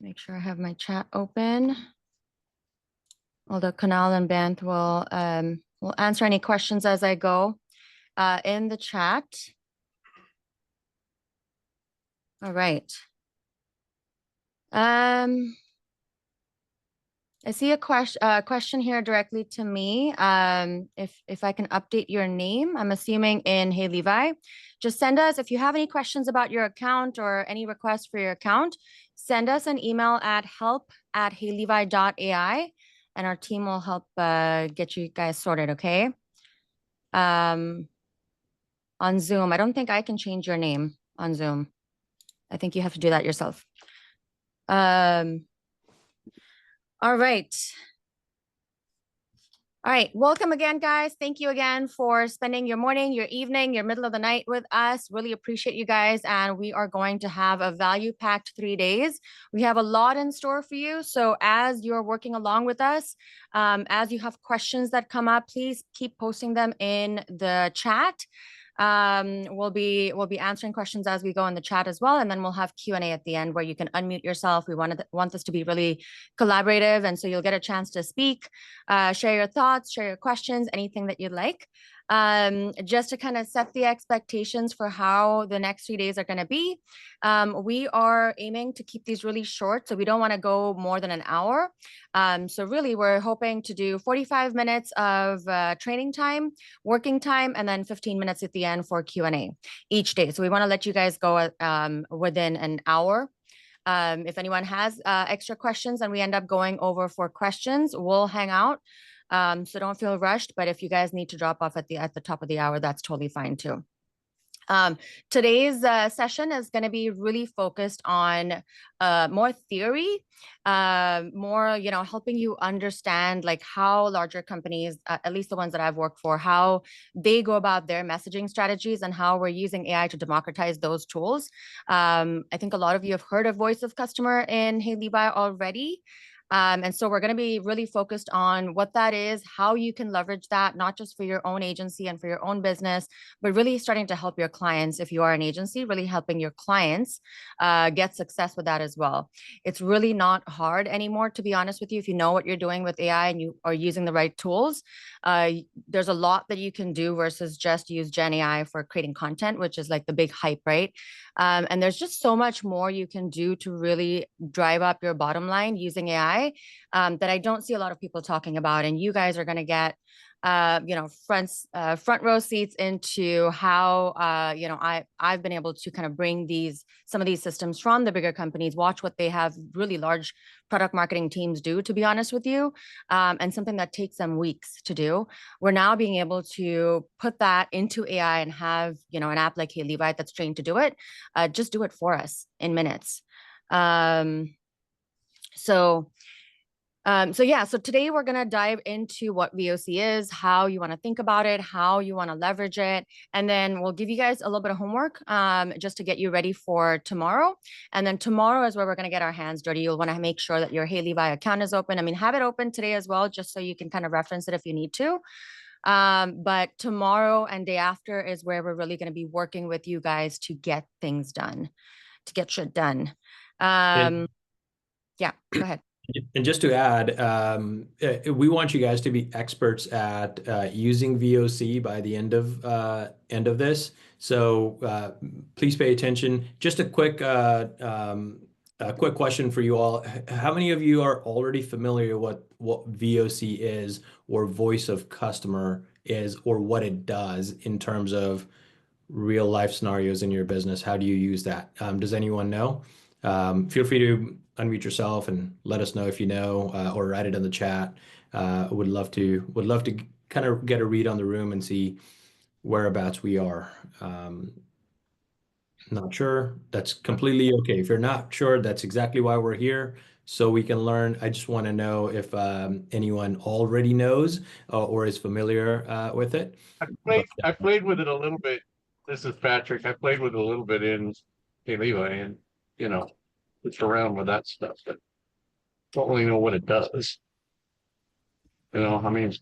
Make sure I have my chat open. Although Kunal and Bant will answer any questions as I go in the chat. All right. I see a question here directly to me. If I can update your name, I'm assuming in Hey Levi. Just send us, if you have any questions about your account or any requests for your account, send us an email at help@heylevi.ai and our team will help get you guys sorted, okay? On Zoom, I don't think I can change your name on Zoom. I think you have to do that yourself. All right. All right, welcome again, guys. Thank you again for spending your morning, your evening, your middle of the night with us. Really appreciate you guys. And we are going to have a value-packed 3 days. We have a lot in store for you. So as you're working along with us, as you have questions that come up, please keep posting them in the chat. We'll be answering questions as we go in the chat as well, and then we'll have Q&A at the end where you can unmute yourself. We want this to be really collaborative, and so you'll get a chance to speak, share your thoughts, share your questions, anything that you'd like. Just to kind of set the expectations for how the next 3 days are going to be. We are aiming to keep these really short, so we don't want to go more than an hour. So really, we're hoping to do 45 minutes of training time, working time, and then 15 minutes at the end for Q&A each day. So we want to let you guys go within an hour. If anyone has extra questions and we end up going over for questions, we'll hang out. So don't feel rushed, but if you guys need to drop off at the top of the hour, that's totally fine too. Today's session is going to be really focused on more theory, more, helping you understand like how larger companies, at least the ones that I've worked for, how they go about their messaging strategies and how we're using AI to democratize those tools. I think a lot of you have heard of Voice of Customer in Hey Levi already. And so we're going to be really focused on what that is, how you can leverage that, not just for your own agency and for your own business, but really starting to help your clients. If you are an agency, really helping your clients get success with that as well. It's really not hard anymore, to be honest with you. If you know what you're doing with AI and you are using the right tools, there's a lot that you can do versus just use Gen AI for creating content, which is like the big hype, right? And there's just so much more you can do to really drive up your bottom line using AI that I don't see a lot of people talking about. And you guys are going to get, front row seats into how, I've been able to kind of bring some of these systems from the bigger companies, watch what they have really large product marketing teams do, to be honest with you, and something that takes them weeks to do. We're now being able to put that into AI and have, an app like Hey Levi that's trained to do it, just do it for us in minutes. So today we're going to dive into what VOC is, how you want to think about it, how you want to leverage it. And then we'll give you guys a little bit of homework just to get you ready for tomorrow. And then tomorrow is where we're going to get our hands dirty. You'll want to make sure that your Hey Levi account is open. I mean, have it open today as well, just so you can kind of reference it if you need to. But tomorrow and day after is where we're really going to be working with you guys to get things done, to get shit done. Yeah, go ahead. And just to add, we want you guys to be experts at using VOC by the end of this. So please pay attention. Just a quick question for you all. How many of you are already familiar with what VOC is, or Voice of Customer is, or what it does in terms of real life scenarios in your business? How do you use that? Does anyone know? Feel free to unmute yourself and let us know if you know, or write it in the chat. Would love to kind of get a read on the room and see whereabouts we are. Not sure. That's completely okay. If you're not sure, that's exactly why we're here, so we can learn. I just want to know if anyone already knows or is familiar with it. I played with it a little bit. This is Patrick. I played with it a little bit in Hey Levi, and it's around with that stuff, but don't really know what it does. I mean,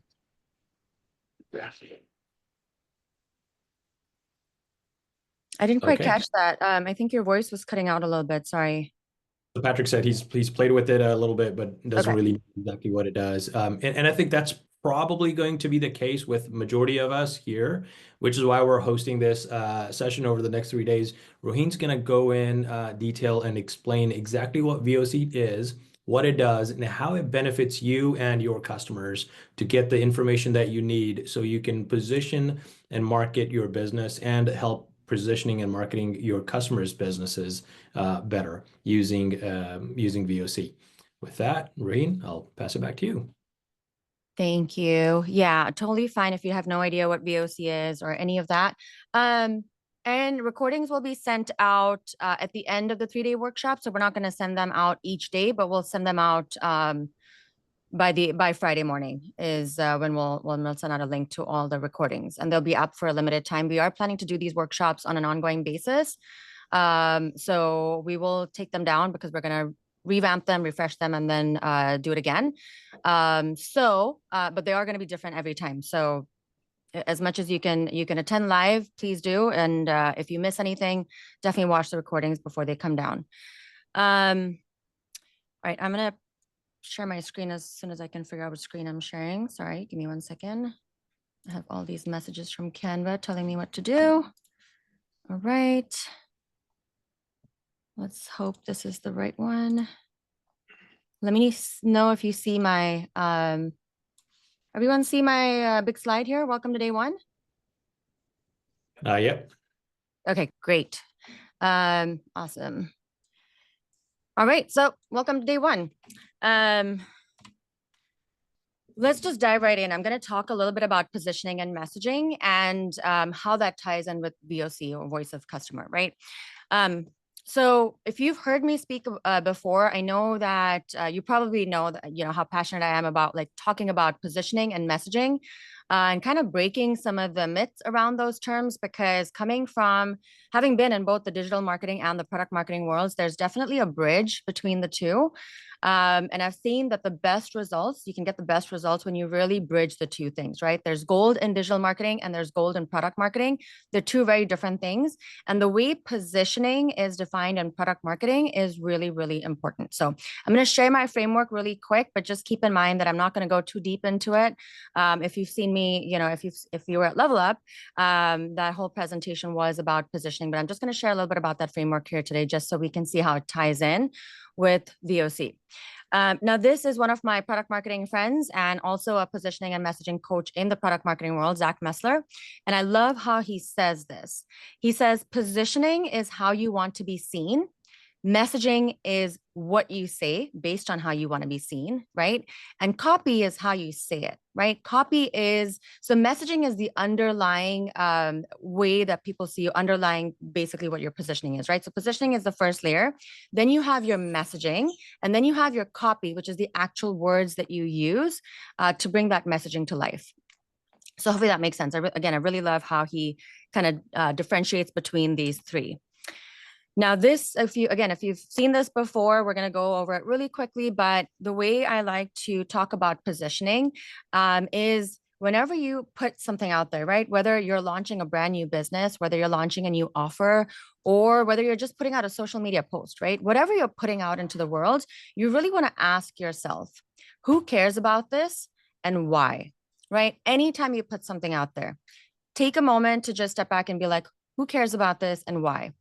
yeah. I didn't quite catch that. I think your voice was cutting out a little bit. Sorry. So Patrick said he's played with it a little bit, but doesn't Okay. really know exactly what it does. And I think that's probably going to be the case with majority of us here, which is why we're hosting this session over the next 3 days. Rohin's going to go in detail and explain exactly what VOC is, what it does, and how it benefits you and your customers to get the information that you need so you can position and market your business and help positioning and marketing your customers' businesses better using VOC. With that, Rain, I'll pass it back to you. Thank you. Yeah, totally fine if you have no idea what VOC is or any of that. And recordings will be sent out at the end of the 3-day workshop. So we're not going to send them out each day, but we'll send them out by Friday morning is when we'll send out a link to all the recordings, and they'll be up for a limited time. We are planning to do these workshops on an ongoing basis. So we will take them down because we're going to revamp them, refresh them, and then do it again. But they are going to be different every time. So as much as you can attend live, please do. And if you miss anything, definitely watch the recordings before they come down. All right, I'm going to share my screen as soon as I can figure out what screen I'm sharing. Sorry, give me 1 second. I have all these messages from Canva telling me what to do. All right. Let's hope this is the right one. Let me know if you see my, everyone see my big slide here? Welcome to day one. Yep. Okay, great. Awesome. All right, so welcome to day one. Let's just dive right in. I'm going to talk a little bit about positioning and messaging and how that ties in with VOC or voice of customer, right? So if you've heard me speak before, I know that you probably know that, how passionate I am about like talking about positioning and messaging and kind of breaking some of the myths around those terms, because coming from having been in both the digital marketing and the product marketing worlds, there's definitely a bridge between the two. And I've seen that the best results, you can get the best results when you really bridge the two things, right? There's gold in digital marketing and there's gold in product marketing. They're two very different things. And the way positioning is defined in product marketing is really, really important. So I'm going to share my framework really quick, but just keep in mind that I'm not going to go too deep into it. If you've seen me, if you were at Level Up, that whole presentation was about positioning, but I'm just going to share a little bit about that framework here today, just so we can see how it ties in with VOC. Now, this is one of my product marketing friends and also a positioning and messaging coach in the product marketing world, Zach Messler. And I love how he says this. He says, positioning is how you want to be seen. Messaging is what you say based on how you want to be seen, right? And copy is how you say it, right? So messaging is the underlying way that people see you, underlying basically what your positioning is, right? So positioning is the first layer. Then you have your messaging, and then you have your copy, which is the actual words that you use to bring that messaging to life. So hopefully that makes sense. I really love how he kind of differentiates between these three. Now this, if you've seen this before, we're going to go over it really quickly, but the way I like to talk about positioning is whenever you put something out there, right? Whether you're launching a brand new business, whether you're launching a new offer, or whether you're just putting out a social media post, right? Whatever you're putting out into the world, you really want to ask yourself, who cares about this and why, right? Anytime you put something out there, take a moment to just step back and be like, who cares about this and why?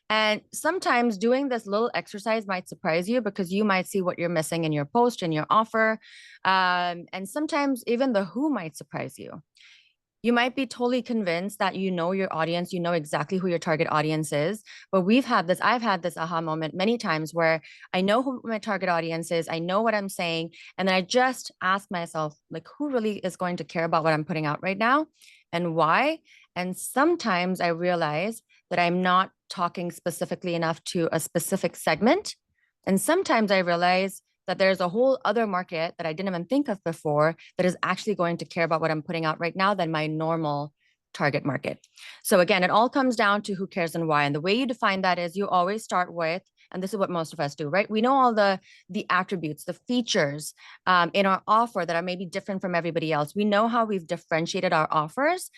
And sometimes doing this little exercise might surprise you because you might see what you're missing in your post, in your offer. And sometimes even the who might surprise you. You might be totally convinced that you know your audience, you know exactly who your target audience is. But I've had this aha moment many times where I know who my target audience is, I know what I'm saying, and then I just ask myself, like, who really is going to care about what I'm putting out right now and why? And sometimes I realize that I'm not talking specifically enough to a specific segment. And sometimes I realize that there's a whole other market that I didn't even think of before that is actually going to care about what I'm putting out right now than my normal target market. So again, it all comes down to who cares and why. And the way you define that is you always start with, and this is what most of us do, right? We know all the attributes, the features in our offer that are maybe different from everybody else. We know how we've differentiated our offers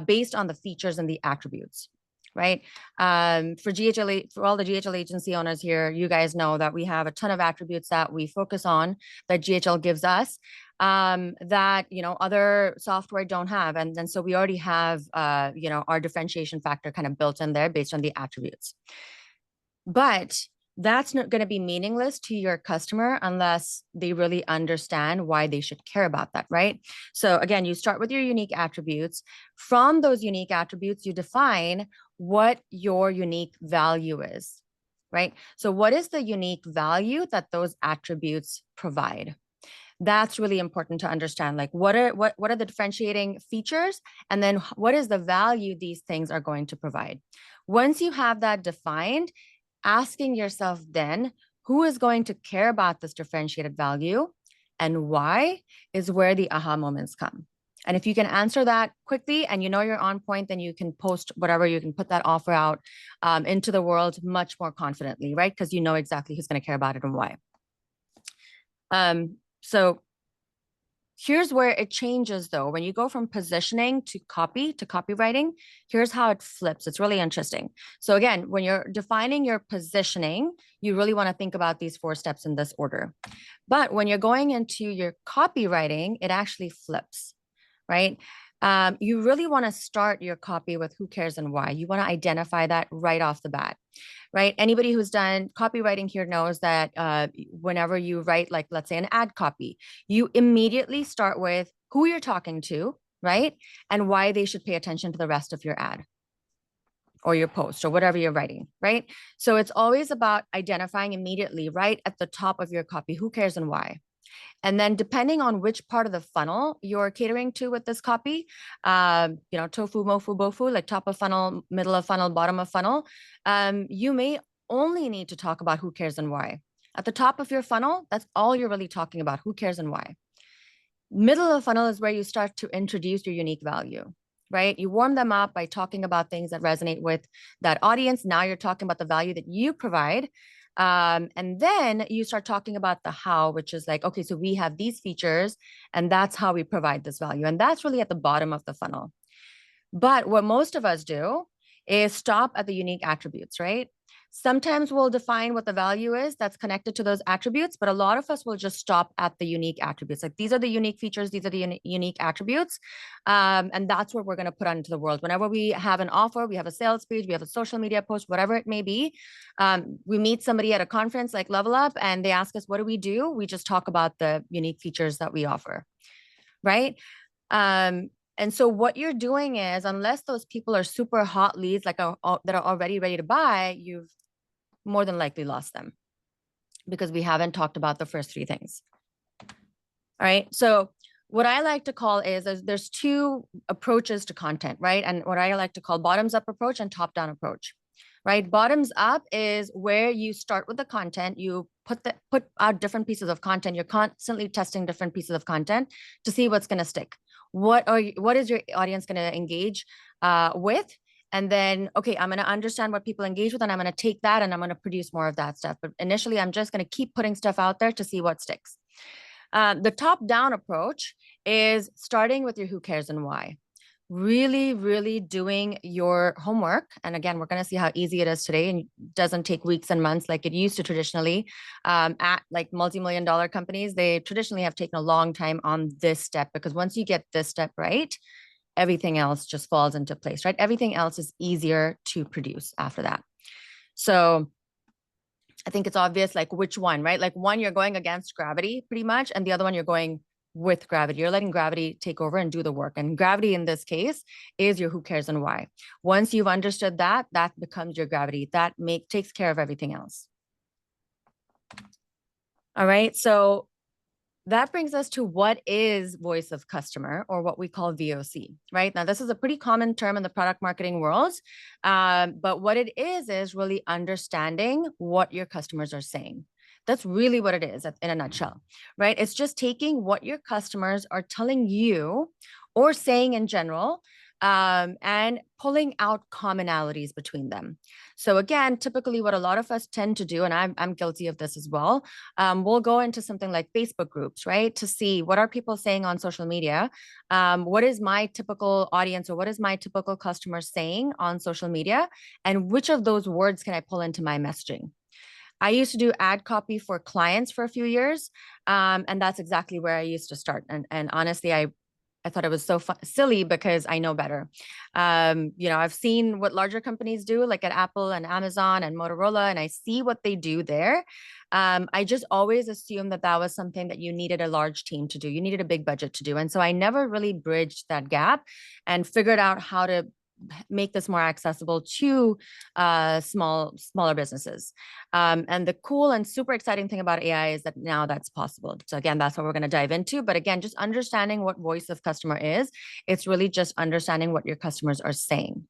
based on the features and the attributes. right? For all the GHL agency owners here, you guys know that we have a ton of attributes that we focus on that GHL gives us that, other software don't have. And then so we already have, our differentiation factor kind of built in there based on the attributes. But that's not going to be meaningless to your customer unless they really understand why they should care about that, right? So again, you start with your unique attributes. From those unique attributes, you define what your unique value is, right? So what is the unique value that those attributes provide? That's really important to understand. Like what are the differentiating features? And then what is the value these things are going to provide? Once you have that defined, asking yourself then, who is going to care about this differentiated value and why is where the aha moments come. And if you can answer that quickly and you're on point, then you can post whatever, you can put that offer out into the world much more confidently, right? Because you know exactly who's going to care about it and why. So here's where it changes though. When you go from positioning to copywriting, here's how it flips. It's really interesting. So again, when you're defining your positioning, you really want to think about these 4 steps in this order. But when you're going into your copywriting, it actually flips, right? You really want to start your copy with who cares and why. You want to identify that right off the bat, right? Anybody who's done copywriting here knows that whenever you write, like, let's say an ad copy, you immediately start with who you're talking to, right? And why they should pay attention to the rest of your ad or your post or whatever you're writing, right? So it's always about identifying immediately right at the top of your copy, who cares and why. And then depending on which part of the funnel you're catering to with this copy, tofu, mofu, bofu, like top of funnel, middle of funnel, bottom of funnel, you may only need to talk about who cares and why. At the top of your funnel, that's all you're really talking about, who cares and why. Middle of the funnel is where you start to introduce your unique value, right? You warm them up by talking about things that resonate with that audience. Now you're talking about the value that you provide. And then you start talking about the how, which is like, okay, so we have these features and that's how we provide this value. And that's really at the bottom of the funnel. But what most of us do is stop at the unique attributes, right? Sometimes we'll define what the value is that's connected to those attributes, but a lot of us will just stop at the unique attributes. Like these are the unique features, these are the unique attributes. And that's what we're going to put out into the world. Whenever we have an offer, we have a sales page, we have a social media post, whatever it may be. We meet somebody at a conference like Level Up and they ask us, what do? We just talk about the unique features that we offer, right? And so what you're doing is, unless those people are super hot leads, like that are already ready to buy, you've more than likely lost them because we haven't talked about the first 3 things. All right. So what I like to call is there's 2 approaches to content, right? And what I like to call bottoms up approach and top down approach, right? Bottoms up is where you start with the content, you put out different pieces of content. You're constantly testing different pieces of content to see what's going to stick. What is your audience going to engage with? And then, okay, I'm going to understand what people engage with and I'm going to take that and I'm going to produce more of that stuff. But initially, I'm just going to keep putting stuff out there to see what sticks. The top-down approach is starting with your who cares and why. Really, really doing your homework. And again, we're going to see how easy it is today and it doesn't take weeks and months like it used to traditionally. At like multi-million-dollar companies, they traditionally have taken a long time on this step because once you get this step right, everything else just falls into place, right? Everything else is easier to produce after that. So I think it's obvious, like which one, right? Like one, you're going against gravity pretty much. And the other one, you're going with gravity. You're letting gravity take over and do the work. And gravity in this case is your who cares and why. Once you've understood that, that becomes your gravity. That takes care of everything else. All right. So that brings us to what is voice of customer, or what we call VOC, right? Now, this is a pretty common term in the product marketing world, but what it is really understanding what your customers are saying. That's really what it is in a nutshell, right? It's just taking what your customers are telling you or saying in general and pulling out commonalities between them. So again, typically what a lot of us tend to do, and I'm guilty of this as well, we'll go into something like Facebook groups, right? To see what are people saying on social media, what is my typical audience or what is my typical customer saying on social media, and which of those words can I pull into my messaging. I used to do ad copy for clients for a few years, and that's exactly where I used to start. And honestly, I thought it was so silly because I know better. I've seen what larger companies do, like at Apple and Amazon and Motorola, and I see what they do there. I just always assumed that that was something that you needed a large team to do. You needed a big budget to do. And so I never really bridged that gap and figured out how to make this more accessible to smaller businesses. And the cool and super exciting thing about AI is that now that's possible. So again, that's what we're going to dive into. But again, just understanding what voice of customer is, it's really just understanding what your customers are saying.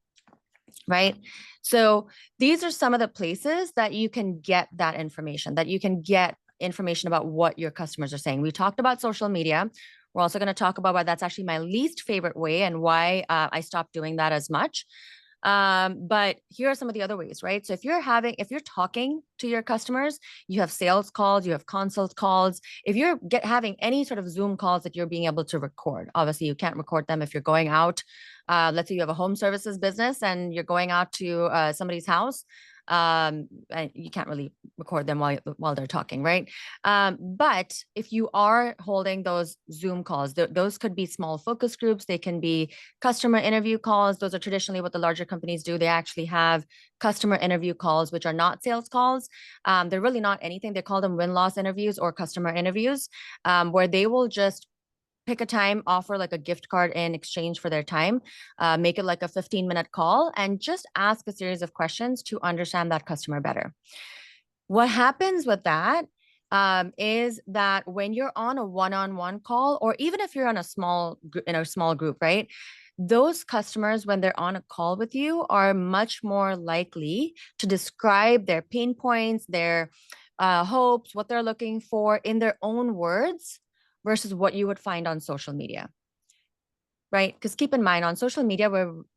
Right. So these are some of the places that you can get that information, that you can get information about what your customers are saying. We talked about social media. We're also going to talk about why that's actually my least favorite way and why I stopped doing that as much. But here are some of the other ways, right? So if you're talking to your customers, you have sales calls, you have consult calls. If you're having any sort of Zoom calls that you're being able to record, obviously you can't record them if you're going out. Let's say you have a home services business and you're going out to somebody's house. And you can't really record them while they're talking, right? But if you are holding those Zoom calls, those could be small focus groups. They can be customer interview calls. Those are traditionally what the larger companies do. They actually have customer interview calls, which are not sales calls. They're really not anything. They call them win-loss interviews or customer interviews, where they will just pick a time, offer like a gift card in exchange for their time, make it like a 15-minute call, and just ask a series of questions to understand that customer better. What happens with that is that when you're on a one-on-one call, or even if you're on in a small group, right? Those customers, when they're on a call with you, are much more likely to describe their pain points, their hopes, what they're looking for in their own words versus what you would find on social media, right? Because keep in mind, on social media,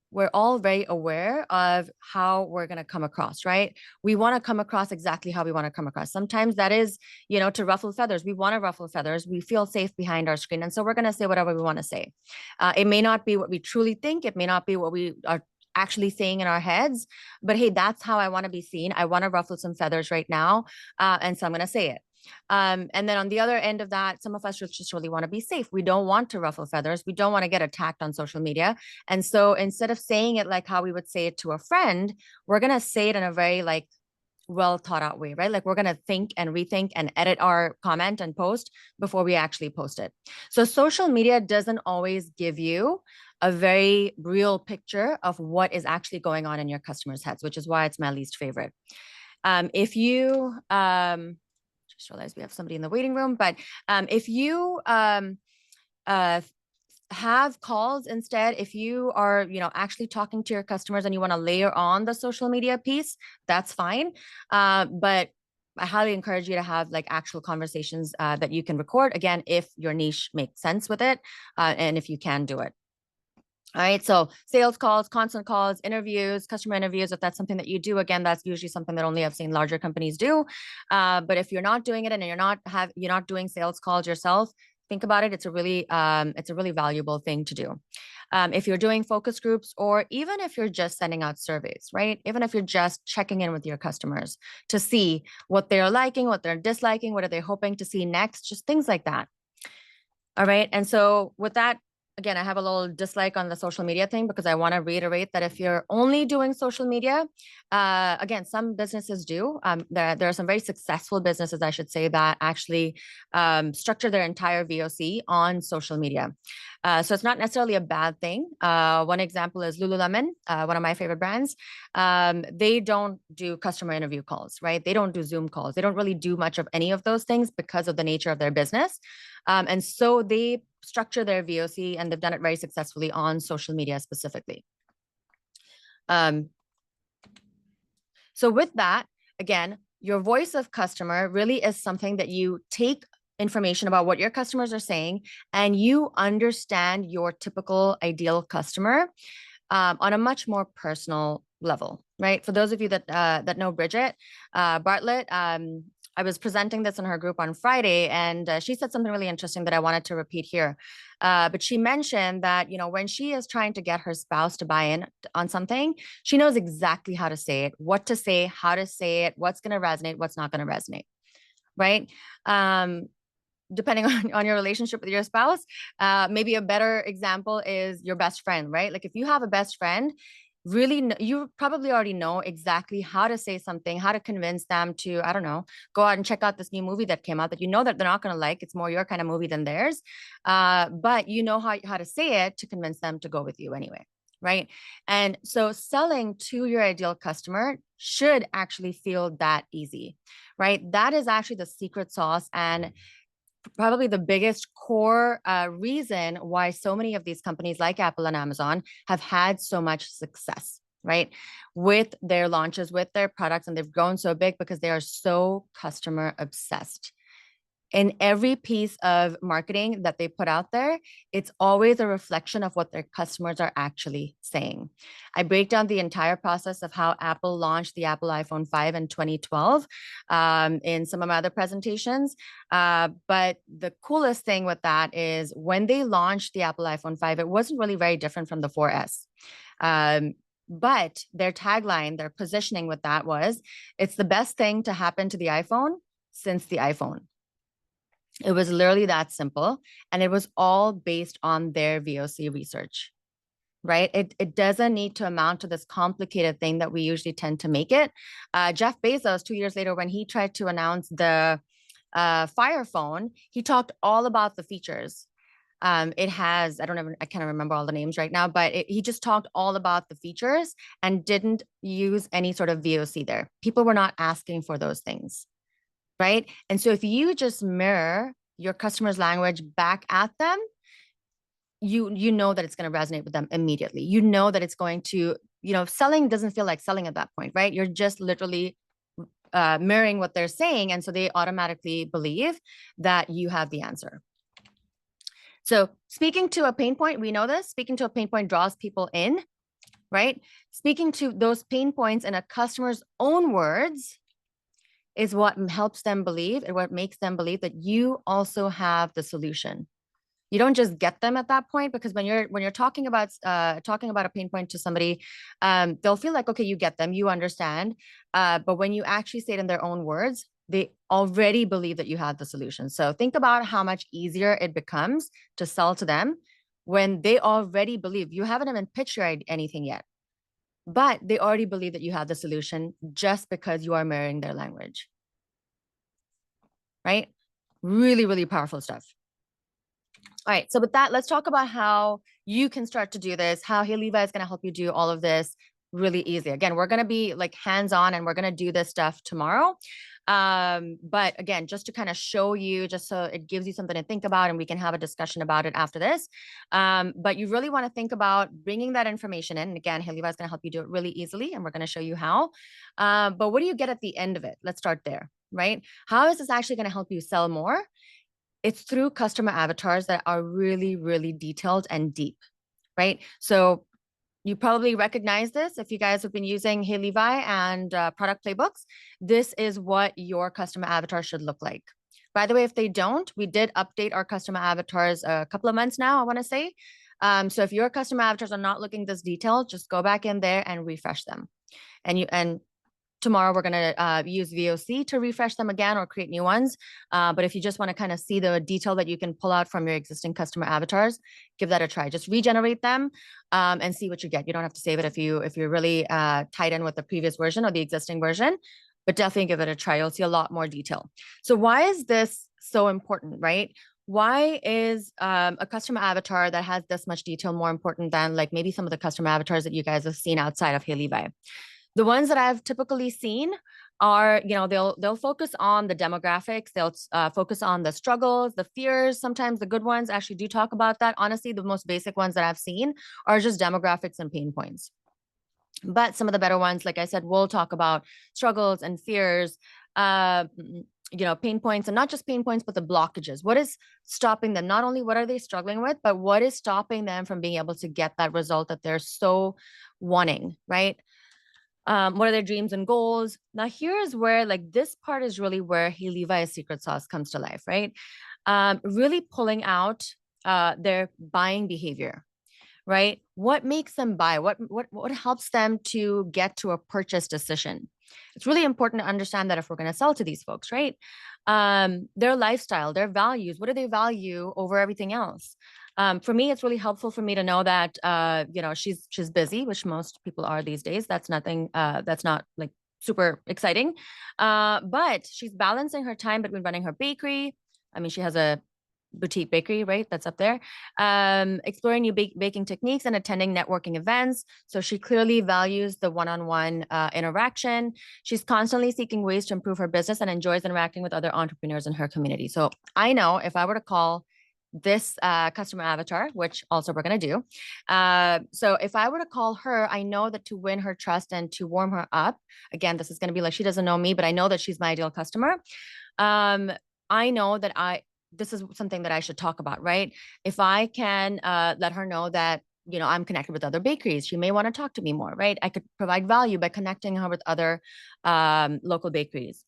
we're all very aware of how we're going to come across, right? We want to come across exactly how we want to come across. Sometimes that is, to ruffle feathers. We want to ruffle feathers. We feel safe behind our screen. And so we're going to say whatever we want to say. It may not be what we truly think. It may not be what we are actually saying in our heads, but hey, that's how I want to be seen. I want to ruffle some feathers right now. And so I'm going to say it. And then on the other end of that, some of us just really want to be safe. We don't want to ruffle feathers. We don't want to get attacked on social media. And so instead of saying it like how we would say it to a friend, we're going to say it in a very well thought out way, right? Like we're going to think and rethink and edit our comment and post before we actually post it. So social media doesn't always give you a very real picture of what is actually going on in your customers' heads, which is why it's my least favorite. If you, just realized we have somebody in the waiting room, but if you have calls instead, if you are actually talking to your customers and you want to layer on the social media piece, that's fine, but I highly encourage you to have actual conversations that you can record, again, if your niche makes sense with it, and if you can do it. All right. So sales calls, constant calls, interviews, customer interviews, if that's something that you do, again, that's usually something that only I've seen larger companies do. But if you're not doing it and you're not doing sales calls yourself, think about it. It's a really valuable thing to do. If you're doing focus groups, or even if you're just sending out surveys, right? Even if you're just checking in with your customers to see what they're liking, what they're disliking, what are they hoping to see next, just things like that. All right. And so with that, again, I have a little dislike on the social media thing because I want to reiterate that if you're only doing social media, again, some businesses do. There are some very successful businesses, I should say, that actually structure their entire VOC on social media. So it's not necessarily a bad thing. One example is Lululemon, one of my favorite brands. They don't do customer interview calls, right? They don't do Zoom calls. They don't really do much of any of those things because of the nature of their business. And so they structure their VOC, and they've done it very successfully on social media specifically. So with that, again, your voice of customer really is something that you take information about what your customers are saying, and you understand your typical ideal customer on a much more personal level, right? For those of you that know Bridget Bartlett, I was presenting this in her group on Friday, and she said something really interesting that I wanted to repeat here. But she mentioned that, you know, when she is trying to get her spouse to buy in on something, she knows exactly how to say it, what to say, how to say it, what's going to resonate, what's not going to resonate, right? Depending on your relationship with your spouse, maybe a better example is your best friend, right? Like if you have a best friend, really, you probably already know exactly how to say something, how to convince them to, I don't know, go out and check out this new movie that came out that you know that they're not going to like. It's more your kind of movie than theirs. But you know how to say it to convince them to go with you anyway, right? And so selling to your ideal customer should actually feel that easy, right? That is actually the secret sauce and probably the biggest core reason why so many of these companies like Apple and Amazon have had so much success, right? With their launches, with their products, and they've grown so big because they are so customer obsessed. In every piece of marketing that they put out there, it's always a reflection of what their customers are actually saying. I break down the entire process of how Apple launched the Apple iPhone 5 in 2012 in some of my other presentations. But the coolest thing with that is when they launched the Apple iPhone 5, it wasn't really very different from the 4S. But their tagline, their positioning with that was, it's the best thing to happen to the iPhone since the iPhone. It was literally that simple. And it was all based on their VOC research, right? It doesn't need to amount to this complicated thing that we usually tend to make it. Jeff Bezos, 2 years later, when he tried to announce the Fire phone, he talked all about the features. It has, I can't remember all the names right now, but he just talked all about the features and didn't use any sort of VOC there. People were not asking for those things. Right? And so if you just mirror your customer's language back at them, you know that it's going to resonate with them immediately. You know that it's going to, you know, selling doesn't feel like selling at that point, right? You're just literally mirroring what they're saying. And so they automatically believe that you have the answer. So speaking to a pain point, we know this, speaking to a pain point draws people in, right? Speaking to those pain points in a customer's own words is what helps them believe and what makes them believe that you also have the solution. You don't just get them at that point, because when you're talking about a pain point to somebody, they'll feel like, okay, you get them, you understand. But when you actually say it in their own words, they already believe that you have the solution. So think about how much easier it becomes to sell to them when they already believe. You haven't even pitched anything yet, but they already believe that you have the solution just because you are mirroring their language, right? Really, really powerful stuff. All right, so with that, let's talk about how you can start to do this, how Hey Levi is going to help you do all of this really easy. Again, we're going to be like hands-on and we're going to do this stuff tomorrow. But again, just to kind of show you, just so it gives you something to think about and we can have a discussion about it after this. But you really want to think about bringing that information in. And again, Hey Levi is going to help you do it really easily and we're going to show you how. But what do you get at the end of it? Let's start there, right? How is this actually going to help you sell more? It's through customer avatars that are really, really detailed and deep, right? So you probably recognize this if you guys have been using Hey Levi and product playbooks. This is what your customer avatar should look like. By the way, if they don't, we did update our customer avatars a couple of months now, I want to say. So if your customer avatars are not looking this detailed, just go back in there and refresh them. And tomorrow we're going to use VOC to refresh them again or create new ones. But if you just want to kind of see the detail that you can pull out from your existing customer avatars, give that a try. Just regenerate them and see what you get. You don't have to save it if you're really tied in with the previous version or the existing version, but definitely give it a try. You'll see a lot more detail. So why is this so important, right? Why is a customer avatar that has this much detail more important than like maybe some of the customer avatars that you guys have seen outside of Hey Levi? The ones that I've typically seen are, you know, they'll focus on the demographics. They'll focus on the struggles, the fears. Sometimes the good ones actually do talk about that. Honestly, the most basic ones that I've seen are just demographics and pain points. But some of the better ones, like I said, will talk about struggles and fears. pain points, and not just pain points, but the blockages. What is stopping them? Not only what are they struggling with, but what is stopping them from being able to get that result that they're so wanting, right? What are their dreams and goals? Now, here's where like this part is really where Hey Levi's secret sauce comes to life, right? Really pulling out their buying behavior, right? What makes them buy? What helps them to get to a purchase decision? It's really important to understand that if we're going to sell to these folks, right? Their lifestyle, their values, what do they value over everything else? For me, it's really helpful for me to know that she's busy, which most people are these days. That's nothing. That's not like super exciting, but she's balancing her time between running her bakery. I mean, she has a boutique bakery, right? That's up there. Exploring new baking techniques and attending networking events. So she clearly values the one-on-one interaction. She's constantly seeking ways to improve her business and enjoys interacting with other entrepreneurs in her community. So I know if I were to call this customer avatar, which also we're going to do. So if I were to call her, I know that to win her trust and to warm her up, again, this is going to be like, she doesn't know me, but I know that she's my ideal customer. I know that this is something that I should talk about, right? If I can let her know that, I'm connected with other bakeries, she may want to talk to me more, right? I could provide value by connecting her with other local bakeries.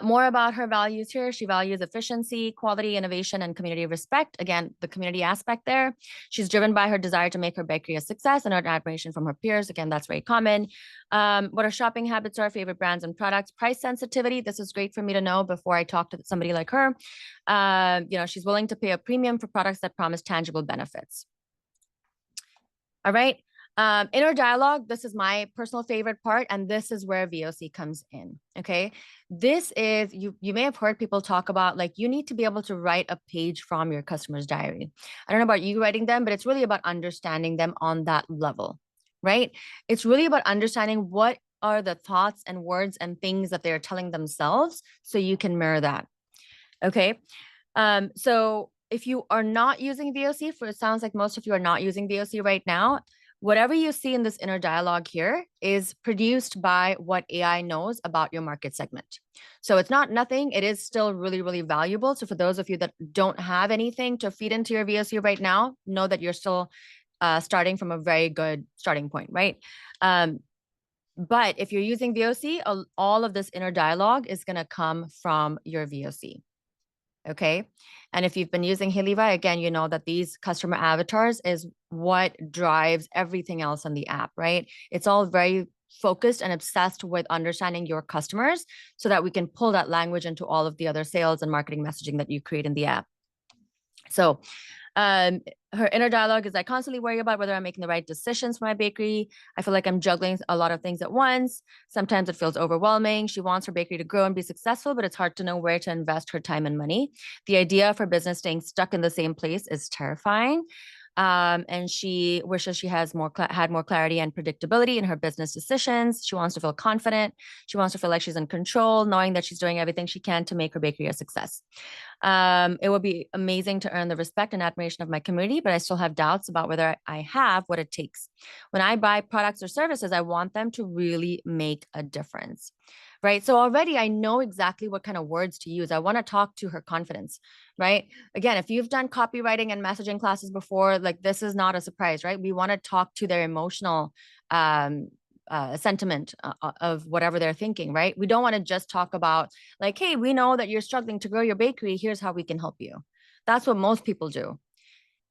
More about her values here. She values efficiency, quality, innovation, and community respect. Again, the community aspect there. She's driven by her desire to make her bakery a success and her admiration from her peers. Again, that's very common. What her shopping habits are, favorite brands and products, price sensitivity. This is great for me to know before I talk to somebody like her. She's willing to pay a premium for products that promise tangible benefits. All right. Inner dialogue, this is my personal favorite part, and this is where VOC comes in. Okay. This is, you may have heard people talk about like, you need to be able to write a page from your customer's diary. I don't know about you writing them, but it's really about understanding them on that level, right? It's really about understanding what are the thoughts and words and things that they're telling themselves so you can mirror that. Okay. So if you are not using VOC, it sounds like most of you are not using VOC right now, whatever you see in this inner dialogue here is produced by what AI knows about your market segment. So it's not nothing. It is still really, really valuable. So for those of you that don't have anything to feed into your VOC right now, know that you're still starting from a very good starting point, right? But if you're using VOC, all of this inner dialogue is going to come from your VOC. Okay. And if you've been using Hey Levi, again, you know that these customer avatars is what drives everything else on the app, right? It's all very focused and obsessed with understanding your customers so that we can pull that language into all of the other sales and marketing messaging that you create in the app. So her inner dialogue is I constantly worry about whether I'm making the right decisions for my bakery. I feel like I'm juggling a lot of things at once. Sometimes it feels overwhelming. She wants her bakery to grow and be successful, but it's hard to know where to invest her time and money. The idea of her business staying stuck in the same place is terrifying. And she wishes she has had more clarity and predictability in her business decisions. She wants to feel confident. She wants to feel like she's in control, knowing that she's doing everything she can to make her bakery a success. It would be amazing to earn the respect and admiration of my community, but I still have doubts about whether I have what it takes. When I buy products or services, I want them to really make a difference. Right. So already I know exactly what kind of words to use. I want to talk to her confidence, right? Again, if you've done copywriting and messaging classes before, like this is not a surprise, right? We want to talk to their emotional sentiment of whatever they're thinking, right? We don't want to just talk about like, hey, we know that you're struggling to grow your bakery. Here's how we can help you. That's what most people do.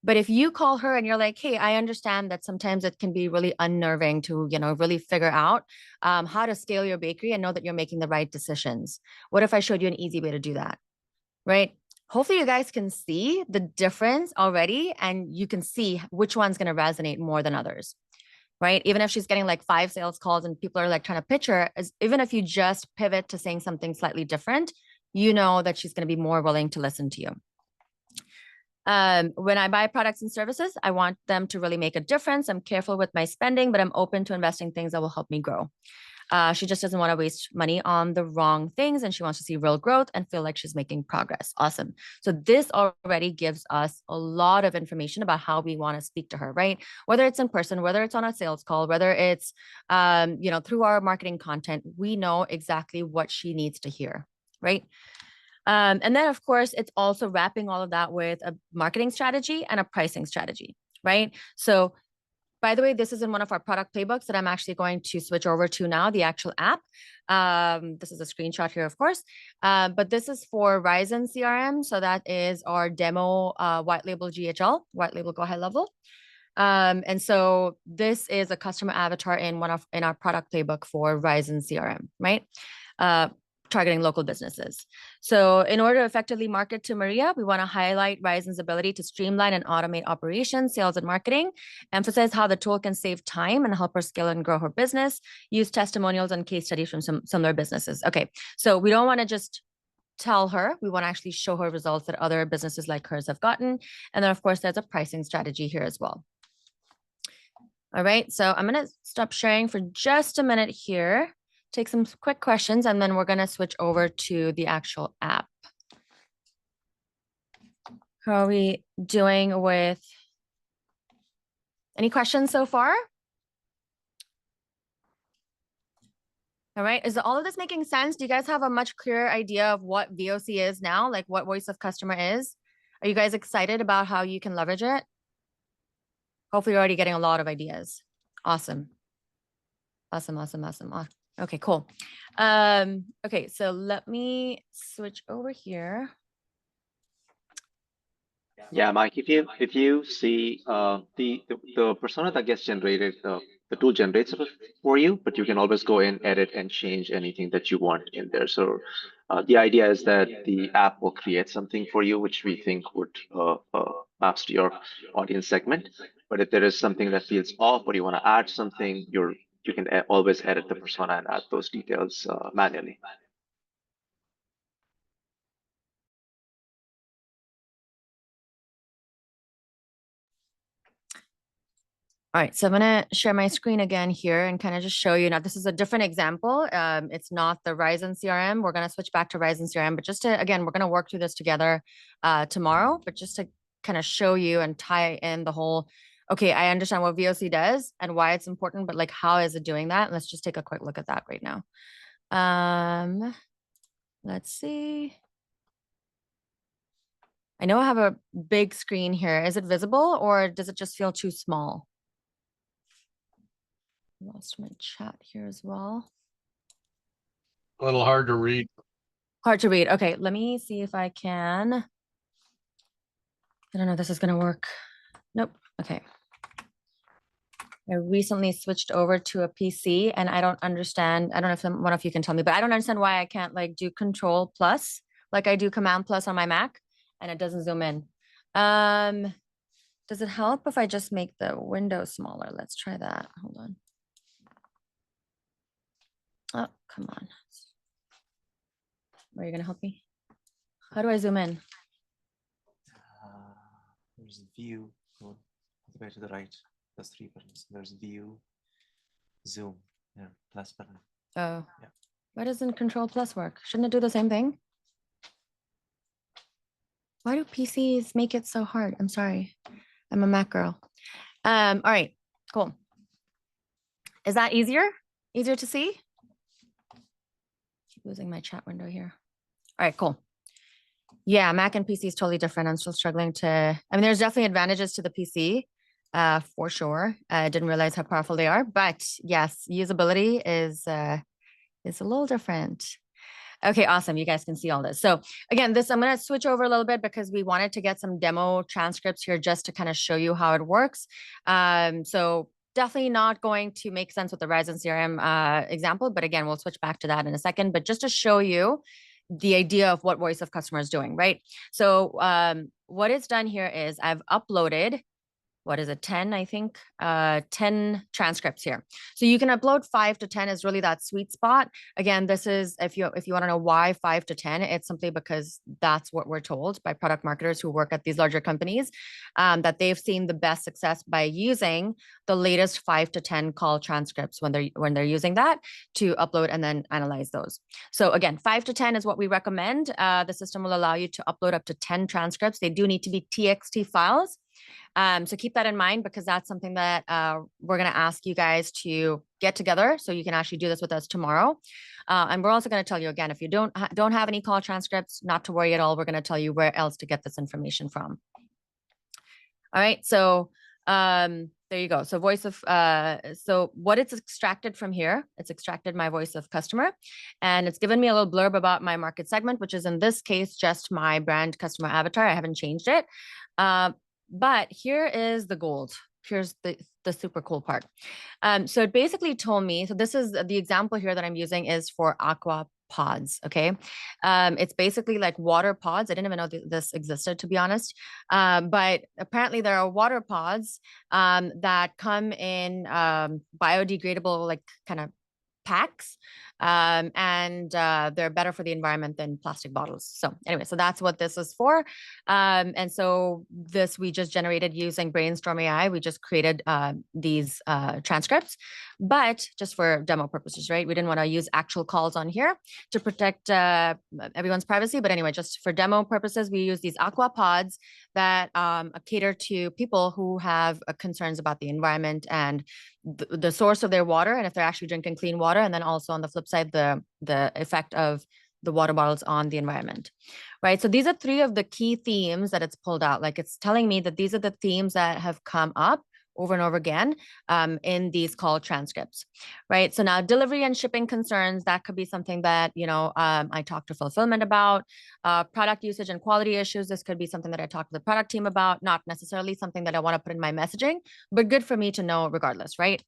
But if you call her and you're like, hey, I understand that sometimes it can be really unnerving to, really figure out how to scale your bakery and know that you're making the right decisions. What if I showed you an easy way to do that? Right? Hopefully you guys can see the difference already and you can see which one's going to resonate more than others. Right? Even if she's getting like 5 sales calls and people are like trying to pitch her, even if you just pivot to saying something slightly different, you know that she's going to be more willing to listen to you. When I buy products and services, I want them to really make a difference. I'm careful with my spending, but I'm open to investing things that will help me grow. She just doesn't want to waste money on the wrong things, and she wants to see real growth and feel like she's making progress. Awesome. So this already gives us a lot of information about how we want to speak to her, right? Whether it's in person, whether it's on a sales call, whether it's, through our marketing content, we know exactly what she needs to hear, right? And then of course, it's also wrapping all of that with a marketing strategy and a pricing strategy, right? So by the way, this is in one of our product playbooks that I'm actually going to switch over to now, the actual app. This is a screenshot here, of course, but this is for Ryzen CRM. So that is our demo white label GHL, white label go high level. And so this is a customer avatar in our product playbook for Ryzen CRM, right? Targeting local businesses. So in order to effectively market to Maria, we want to highlight Ryzen's ability to streamline and automate operations, sales, and marketing, emphasize how the tool can save time and help her scale and grow her business, use testimonials and case studies from some similar businesses. Okay, so we don't want to just tell her, we want to actually show her results that other businesses like hers have gotten. And then of course, there's a pricing strategy here as well. All right, so I'm going to stop sharing for just a minute here, take some quick questions, and then we're going to switch over to the actual app. How are we doing with any questions so far? All right, is all of this making sense? Do you guys have a much clearer idea of what VOC is now, like what voice of customer is? Are you guys excited about how you can leverage it? Hopefully you're already getting a lot of ideas. Awesome. Awesome. Okay, cool. Okay, so let me switch over here. Yeah, Mike, if you see the persona that gets generated, the tool generates it for you, but you can always go in, edit, and change anything that you want in there. So the idea is that the app will create something for you, which we think would maps to your audience segment. But if there is something that feels off, or you want to add something, you can always edit the persona and add those details manually. All right, so I'm gonna share my screen again here and kind of just show you. Now, this is a different example. It's not the Ryzen CRM. We're gonna switch back to Ryzen CRM, but just to, again, we're gonna work through this together tomorrow, but just to kind of show you and tie in the whole, okay, I understand what VOC does and why it's important, but like, how is it doing that? Let's just take a quick look at that right now. Let's see. I know I have a big screen here. Is it visible or does it just feel too small? Lost my chat here as well. A little hard to read. Hard to read. Okay, let me see if I can. I don't know if this is gonna work. Nope. Okay. I recently switched over to a PC and I don't understand. I don't know if one of you can tell me, but I don't understand why I can't like do Control Plus like I do Command Plus on my Mac and it doesn't zoom in. Does it help if I just make the window smaller? Let's try that. Hold on. Oh, come on. Are you going to help me? How do I zoom in? There's view, go all the way to the right. There's 3 buttons. There's view, zoom, yeah, plus button. Oh, yeah. Why doesn't Control Plus work? Shouldn't it do the same thing? Why do PCs make it so hard? I'm sorry. I'm a Mac girl. All right, cool. Is that easier? Easier to see? Keep losing my chat window here. All right, cool. Yeah, Mac and PC is totally different. I'm still struggling to, I mean, there's definitely advantages to the PC for sure. I didn't realize how powerful they are, but yes, usability is a little different. Okay, awesome. You guys can see all this. So again, I'm going to switch over a little bit because we wanted to get some demo transcripts here just to kind of show you how it works. So definitely not going to make sense with the Ryzen CRM example, but again, we'll switch back to that in a second, but just to show you the idea of what voice of customer is doing, right? So what it's done here is I've uploaded, what is it, 10, I think, 10 transcripts here. So you can upload 5 to 10 is really that sweet spot. Again, this is, if you want to know why 5 to 10, it's simply because that's what we're told by product marketers who work at these larger companies, that they've seen the best success by using the latest 5 to 10 call transcripts when they're using that to upload and then analyze those. So again, 5 to 10 is what we recommend. The system will allow you to upload up to 10 transcripts. They do need to be TXT files. So keep that in mind because that's something that we're going to ask you guys to get together so you can actually do this with us tomorrow. And we're also going to tell you again, if you don't have any call transcripts, not to worry at all. We're going to tell you where else to get this information from. All right. So there you go. So so what it's extracted from here, it's extracted my voice of customer, and it's given me a little blurb about my market segment, which is in this case, just my brand customer avatar. I haven't changed it. But here is the gold. Here's the super cool part. So it basically told me, so this is the example here that I'm using is for aqua pods. Okay. It's basically like water pods. I didn't even know this existed, to be honest. But apparently there are water pods that come in biodegradable, like kind of packs, and they're better for the environment than plastic bottles. So anyway, so that's what this is for. And so this we just generated using Brainstorm AI. We just created these transcripts, but just for demo purposes, right? We didn't want to use actual calls on here to protect everyone's privacy. But anyway, just for demo purposes, we use these aqua pods that cater to people who have concerns about the environment and the source of their water, and if they're actually drinking clean water, and then also on the flip side, the effect of the water bottles on the environment, right? So these are 3 of the key themes that it's pulled out. Like it's telling me that these are the themes that have come up over and over again in these call transcripts, right? So now delivery and shipping concerns, that could be something that, I talk to fulfillment about. Product usage and quality issues, this could be something that I talk to the product team about, not necessarily something that I want to put in my messaging, but good for me to know regardless, right?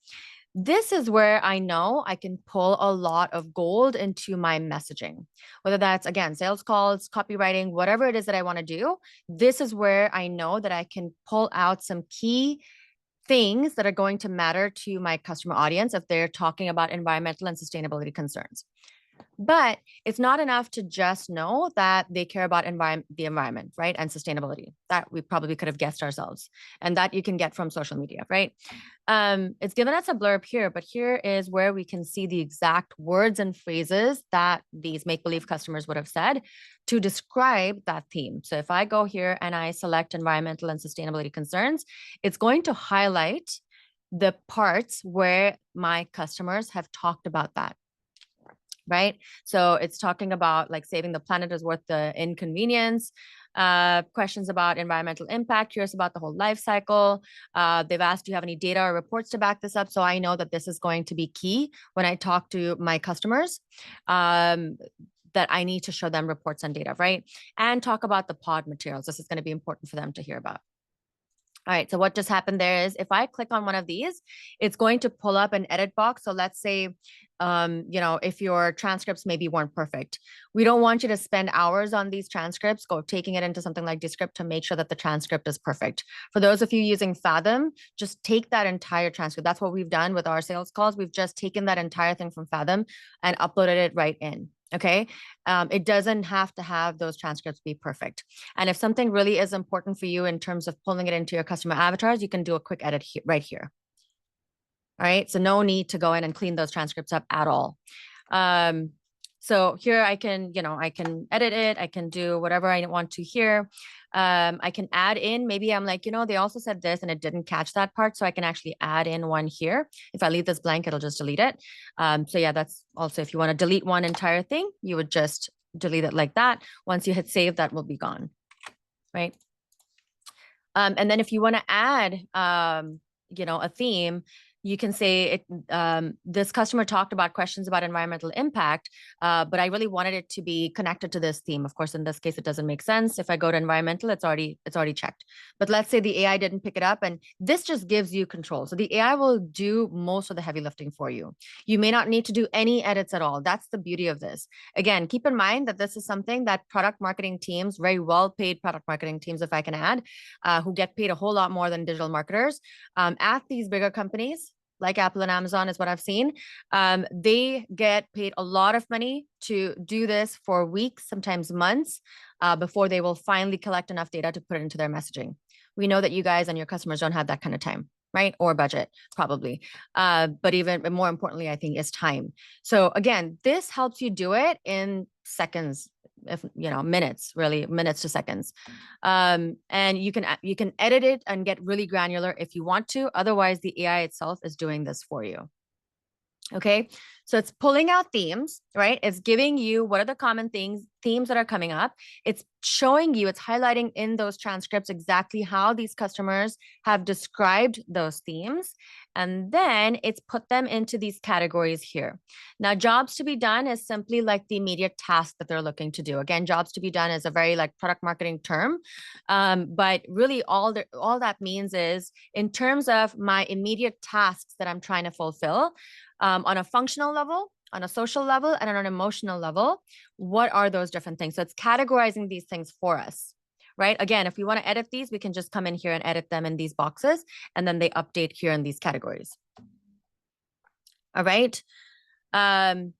This is where I know I can pull a lot of gold into my messaging, whether that's, again, sales calls, copywriting, whatever it is that I want to do. This is where I know that I can pull out some key things that are going to matter to my customer audience if they're talking about environmental and sustainability concerns. But it's not enough to just know that they care about the environment, right? And sustainability. That we probably could have guessed ourselves. And that you can get from social media, right? It's given us a blurb here, but here is where we can see the exact words and phrases that these make-believe customers would have said to describe that theme. So if I go here and I select environmental and sustainability concerns, it's going to highlight the parts where my customers have talked about that. Right? So it's talking about like saving the planet is worth the inconvenience, questions about environmental impact, curious about the whole life cycle. They've asked, do you have any data or reports to back this up? So I know that this is going to be key when I talk to my customers, that I need to show them reports and data, right? And talk about the pod materials. This is going to be important for them to hear about. All right, so what just happened there is if I click on one of these, it's going to pull up an edit box. So let's say, if your transcripts maybe weren't perfect, we don't want you to spend hours on these transcripts, taking it into something like Descript to make sure that the transcript is perfect. For those of you using Fathom, just take that entire transcript. That's what we've done with our sales calls. We've just taken that entire thing from Fathom and uploaded it right in. Okay. It doesn't have to have those transcripts be perfect. And if something really is important for you in terms of pulling it into your customer avatars, you can do a quick edit right here. All right. So no need to go in and clean those transcripts up at all. So here I can, I can edit it. I can do whatever I want to here. I can add in, maybe I'm like, they also said this and it didn't catch that part. So I can actually add in one here. If I leave this blank, it'll just delete it. So yeah, that's also, if you want to delete one entire thing, you would just delete it like that. Once you hit save, that will be gone, right? And then if you want to add, a theme, you can say this customer talked about questions about environmental impact, but I really wanted it to be connected to this theme. Of course, in this case, it doesn't make sense. If I go to environmental, it's already checked. But let's say the AI didn't pick it up, and this just gives you control. So the AI will do most of the heavy lifting for you. You may not need to do any edits at all. That's the beauty of this. Again, keep in mind that this is something that product marketing teams, very well-paid product marketing teams, if I can add, who get paid a whole lot more than digital marketers at these bigger companies, like Apple and Amazon is what I've seen. They get paid a lot of money to do this for weeks, sometimes months, before they will finally collect enough data to put it into their messaging. We know that you guys and your customers don't have that kind of time, right? Or budget, probably. But even more importantly, I think is time. So again, this helps you do it in seconds, if minutes, really minutes to seconds. And you can edit it and get really granular if you want to. Otherwise, the AI itself is doing this for you. Okay, so it's pulling out themes, right? It's giving you what are the common themes that are coming up. It's showing you, it's highlighting in those transcripts exactly how these customers have described those themes. And then it's put them into these categories here. Now, jobs to be done is simply like the immediate task that they're looking to do. Again, jobs to be done is a very like product marketing term. But really all that means is in terms of my immediate tasks that I'm trying to fulfill, on a functional level, on a social level, and on an emotional level, what are those different things? So it's categorizing these things for us, right? Again, if we want to edit these, we can just come in here and edit them in these boxes, and then they update here in these categories. All right. And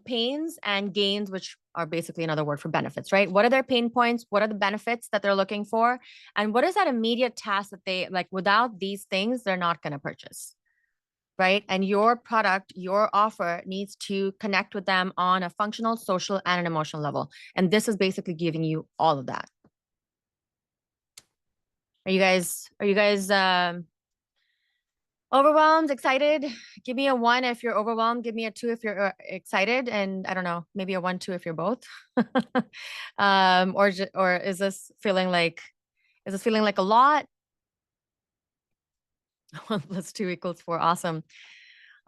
pains and gains, which are basically another word for benefits, right? What are their pain points? What are the benefits that they're looking for? And what is that immediate task that they like without these things, they're not going to purchase? Right? And your product, your offer needs to connect with them on a functional, social, and an emotional level. And this is basically giving you all of that. Are you guys overwhelmed, excited? Give me a 1 if you're overwhelmed. Give me a 2 if you're excited. And I don't know, maybe a 1, 2 if you're both. Or is this feeling like a lot? 1 + 2 = 4. Awesome.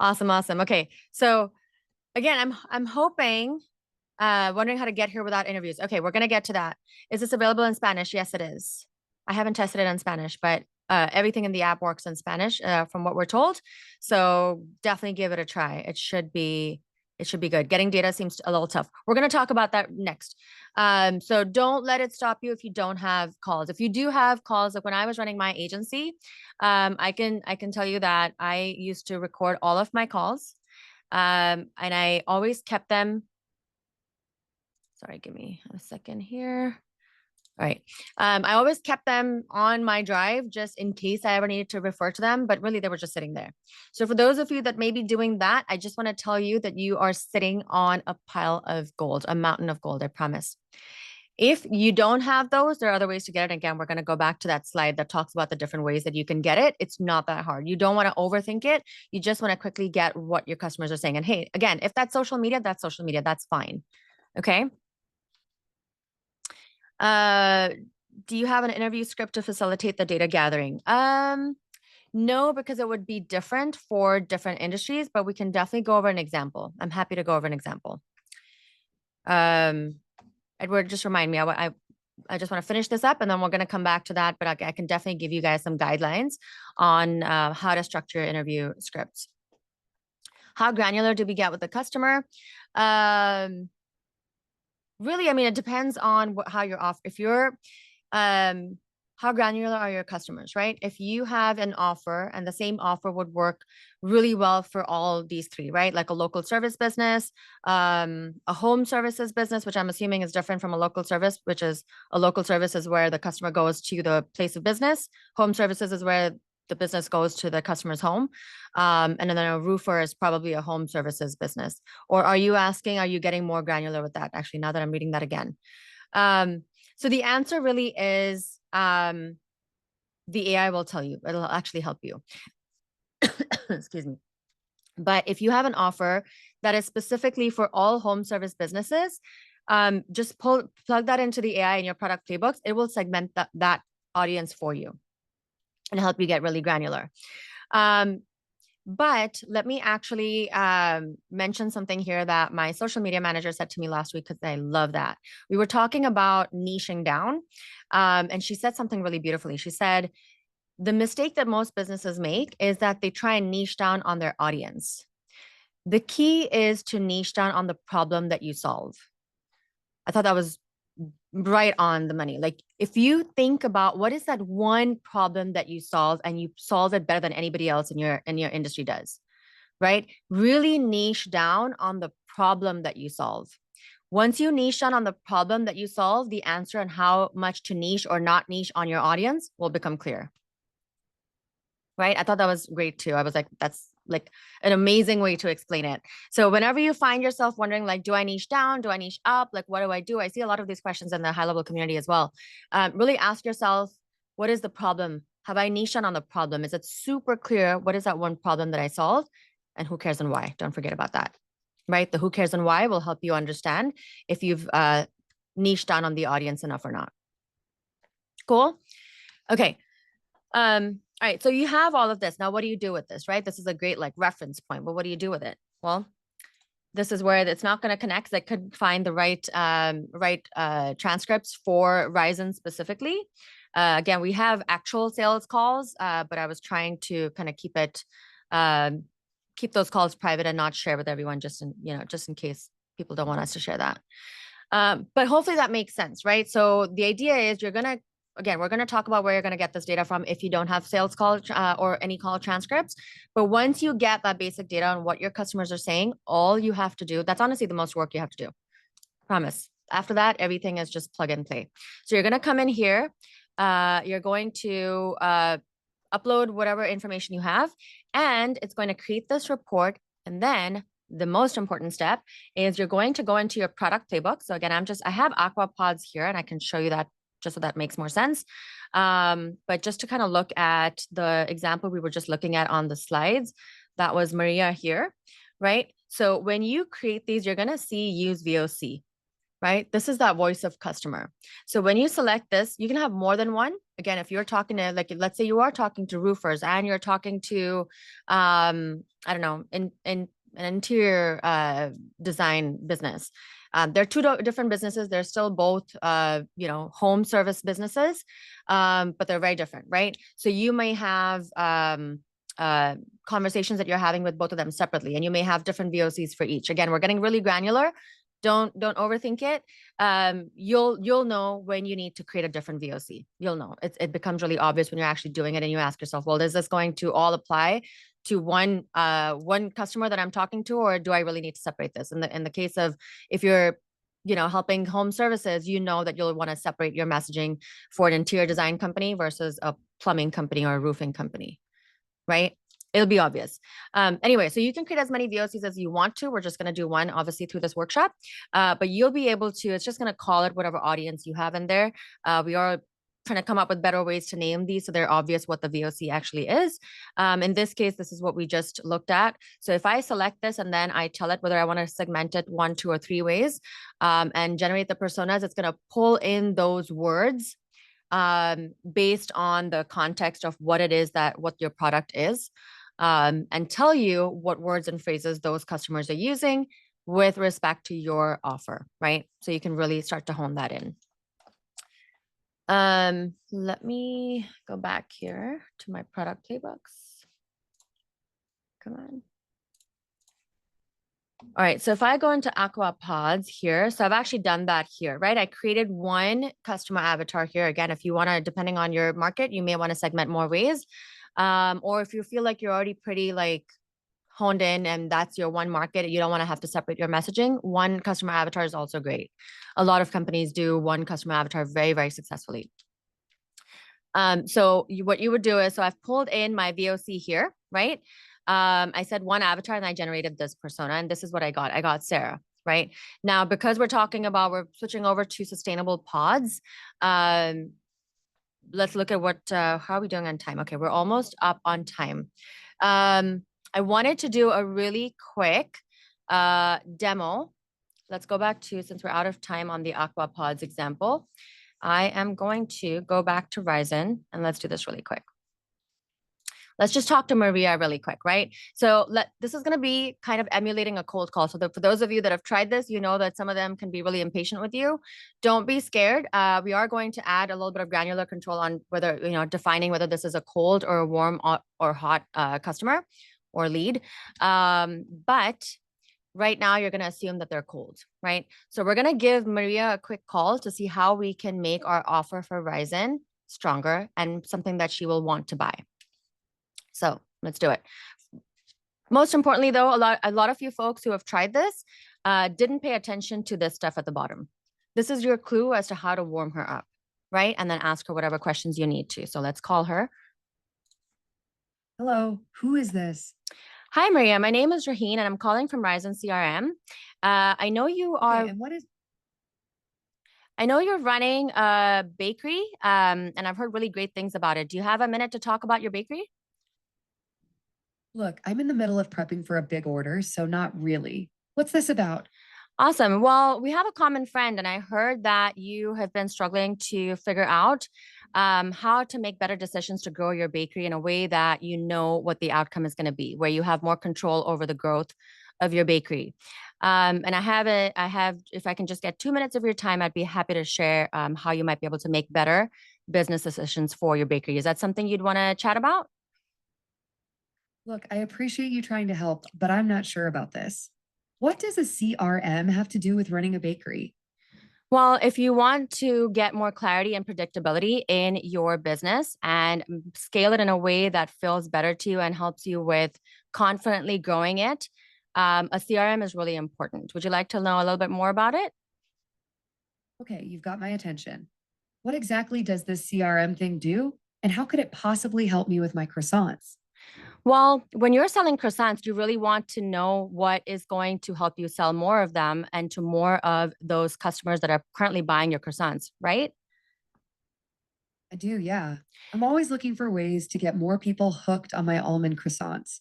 Okay. So again, I'm hoping, wondering how to get here without interviews. Okay, we're gonna get to that. Is this available in Spanish? Yes, it is. I haven't tested it in Spanish, but everything in the app works in Spanish, from what we're told. So definitely give it a try. It should be good. Getting data seems a little tough. We're going to talk about that next. So don't let it stop you if you don't have calls. If you do have calls, like when I was running my agency, I can tell you that I used to record all of my calls, and I always kept them. Sorry, give me a second here. All right. I always kept them on my drive just in case I ever needed to refer to them, but really they were just sitting there. So for those of you that may be doing that, I just want to tell you that you are sitting on a pile of gold, a mountain of gold, I promise. If you don't have those, there are other ways to get it. Again, we're going to go back to that slide that talks about the different ways that you can get it. It's not that hard. You don't want to overthink it. You just want to quickly get what your customers are saying. And hey, again, if that's social media, that's fine. Okay. Do you have an interview script to facilitate the data gathering? No, because it would be different for different industries, but we can definitely go over an example. I'm happy to go over an example. Edward, just remind me, I just want to finish this up and then we're going to come back to that, but I can definitely give you guys some guidelines on how to structure interview scripts. How granular do we get with the customer? Really, I mean, it depends on how you're off. If you're, how granular are your customers, right? If you have an offer and the same offer would work really well for all these three, right? Like a local service business, a home services business, which I'm assuming is different from a local service, which is a local service is where the customer goes to the place of business. Home services is where the business goes to the customer's home. And then a roofer is probably a home services business. Or are you getting more granular with that? Actually, now that I'm reading that again. So the answer really is the AI will tell you, it'll actually help you. Excuse me. But if you have an offer that is specifically for all home service businesses, just plug that into the AI in your product playbooks. It will segment that audience for you and help you get really granular. But let me actually mention something here that my social media manager said to me last week, because I love that. We were talking about niching down, and she said something really beautifully. She said, the mistake that most businesses make is that they try and niche down on their audience. The key is to niche down on the problem that you solve. I thought that was right on the money. Like if you think about what is that one problem that you solve and you solve it better than anybody else in your industry does, right? Really niche down on the problem that you solve. Once you niche down on the problem that you solve, the answer on how much to niche or not niche on your audience will become clear. right? I thought that was great too. I was like, that's like an amazing way to explain it. So whenever you find yourself wondering, like, do I niche down? Do I niche up? Like, what do I do? I see a lot of these questions in the high level community as well. Really ask yourself, what is the problem? Have I niched on the problem? Is it super clear? What is that one problem that I solved? And who cares and why? Don't forget about that, right? The who cares and why will help you understand if you've niched down on the audience enough or not. Cool. Okay. All right. So you have all of this. Now, what do you do with this, right? This is a great like reference point, but what do you do with it? Well, this is where it's not going to connect. I couldn't find the right transcripts for Ryzen specifically. Again, we have actual sales calls, but I was trying to kind of keep those calls private and not share with everyone, just in case people don't want us to share that. But hopefully that makes sense, right? So the idea is we're going to talk about where you're going to get this data from if you don't have sales call or any call transcripts. But once you get that basic data on what your customers are saying, all you have to do, that's honestly the most work you have to do. Promise. After that, everything is just plug and play. So you're going to come in here. You're going to upload whatever information you have, and it's going to create this report. And then the most important step is you're going to go into your product playbook. So again, I have Aqua Pods here, and I can show you that just so that makes more sense. But just to kind of look at the example we were just looking at on the slides, that was Maria here, right? So when you create these, you're going to see use VOC, right? This is that voice of customer. So when you select this, you can have more than one. Again, if you're talking to, like, let's say you are talking to roofers and you're talking to, I don't know, in an interior design business. They're two different businesses. They're still both, home service businesses, but they're very different, right? So you may have conversations that you're having with both of them separately, and you may have different VOCs for each. Again, we're getting really granular. Don't overthink it. You'll know when you need to create a different VOC. You'll know. It becomes really obvious when you're actually doing it, and you ask yourself, well, is this going to all apply to one customer that I'm talking to, or do I really need to separate this? In the case of if you're helping home services, you know that you'll want to separate your messaging for an interior design company versus a plumbing company or a roofing company, right? It'll be obvious. Anyway, so you can create as many VOCs as you want to. We're just going to do one, obviously, through this workshop. But you'll be able to, it's just going to call it whatever audience you have in there. We are trying to come up with better ways to name these so they're obvious what the VOC actually is. In this case, this is what we just looked at. So if I select this and then I tell it whether I want to segment it 1, 2, or 3 ways and generate the personas, it's going to pull in those words based on the context of what it is what your product is. And tell you what words and phrases those customers are using with respect to your offer, right? So you can really start to hone that in. Let me go back here to my product playbooks. Come on. All right, so if I go into Aqua Pods here, so I've actually done that here, right? I created one customer avatar here. Again, if you want to, depending on your market, you may want to segment more ways. Or if you feel like you're already pretty like honed in and that's your one market, you don't want to have to separate your messaging, one customer avatar is also great. A lot of companies do one customer avatar very, very successfully. So what you would do is, so I've pulled in my VOC here, right? I said one avatar and I generated this persona, and this is what I got. I got Sarah, right? Now, because we're switching over to sustainable pods, let's look at how are we doing on time? Okay, we're almost up on time. I wanted to do a really quick demo. Let's go back to, since we're out of time on the Aqua Pods example, I am going to go back to Ryzen and let's do this really quick. Let's just talk to Maria really quick, right? So this is going to be kind of emulating a cold call. So for those of you that have tried this, you know that some of them can be really impatient with you. Don't be scared. We are going to add a little bit of granular control on whether, defining whether this is a cold or a warm or hot customer or lead. But right now you're going to assume that they're cold, right? So we're going to give Maria a quick call to see how we can make our offer for Ryzen stronger and something that she will want to buy. So let's do it. Most importantly, though, a lot of you folks who have tried this didn't pay attention to this stuff at the bottom. This is your clue as to how to warm her up, right? And then ask her whatever questions you need to. So let's call her. Hello, who is this? Hi, Maria. My name is Raheen, and I'm calling from Ryzen CRM. I know you are. Okay, and what is, I know you're running a bakery, and I've heard really great things about it. Do you have a minute to talk about your bakery? look, I'm in the middle of prepping for a big order, so not really. What's this about? Awesome. Well, we have a common friend, and I heard that you have been struggling to figure out how to make better decisions to grow your bakery in a way that you know what the outcome is going to be, where you have more control over the growth of your bakery. And if I can just get 2 minutes of your time, I'd be happy to share how you might be able to make better business decisions for your bakery. Is that something you'd want to chat about? Look, I appreciate you trying to help, but I'm not sure about this. What does a CRM have to do with running a bakery? Well, if you want to get more clarity and predictability in your business and scale it in a way that feels better to you and helps you with confidently growing it, a CRM is really important. Would you like to know a little bit more about it? Okay, you've got my attention. What exactly does this CRM thing do? And how could it possibly help me with my croissants? Well, when you're selling croissants, you really want to know what is going to help you sell more of them and to more of those customers that are currently buying your croissants, right? I do, yeah. I'm always looking for ways to get more people hooked on my almond croissants.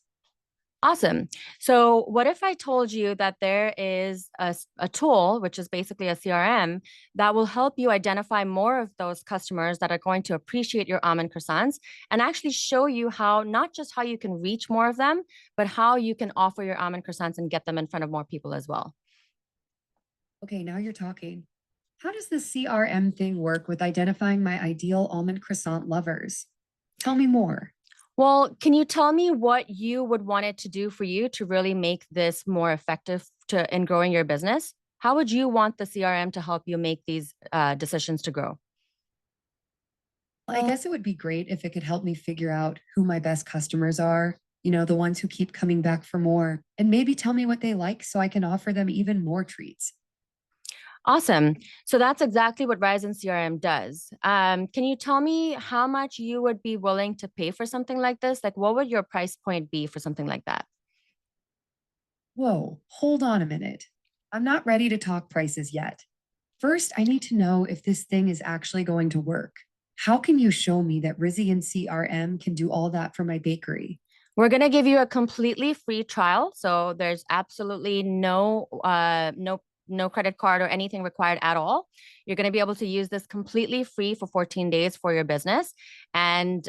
Awesome. So, what if I told you that there is a tool, which is basically a CRM, that will help you identify more of those customers that are going to appreciate your almond croissants and actually show you how, not just how you can reach more of them, but how you can offer your almond croissants and get them in front of more people as well? Okay, now you're talking. How does the CRM thing work with identifying my ideal almond croissant lovers? Tell me more. Well, can you tell me what you would want it to do for you to really make this more effective in growing your business? How would you want the CRM to help you make these decisions to grow? I guess it would be great if it could help me figure out who my best customers are, you know, the ones who keep coming back for more, and maybe tell me what they like so I can offer them even more treats. Awesome. So that's exactly what Ryzen CRM does. Can you tell me how much you would be willing to pay for something like this? Like, what would your price point be for something like that? Whoa, hold on a minute. I'm not ready to talk prices yet. First, I need to know if this thing is actually going to work. How can you show me that Rizzy and CRM can do all that for my bakery? We're going to give you a completely free trial. So there's absolutely no credit card or anything required at all. You're going to be able to use this completely free for 14 days for your business and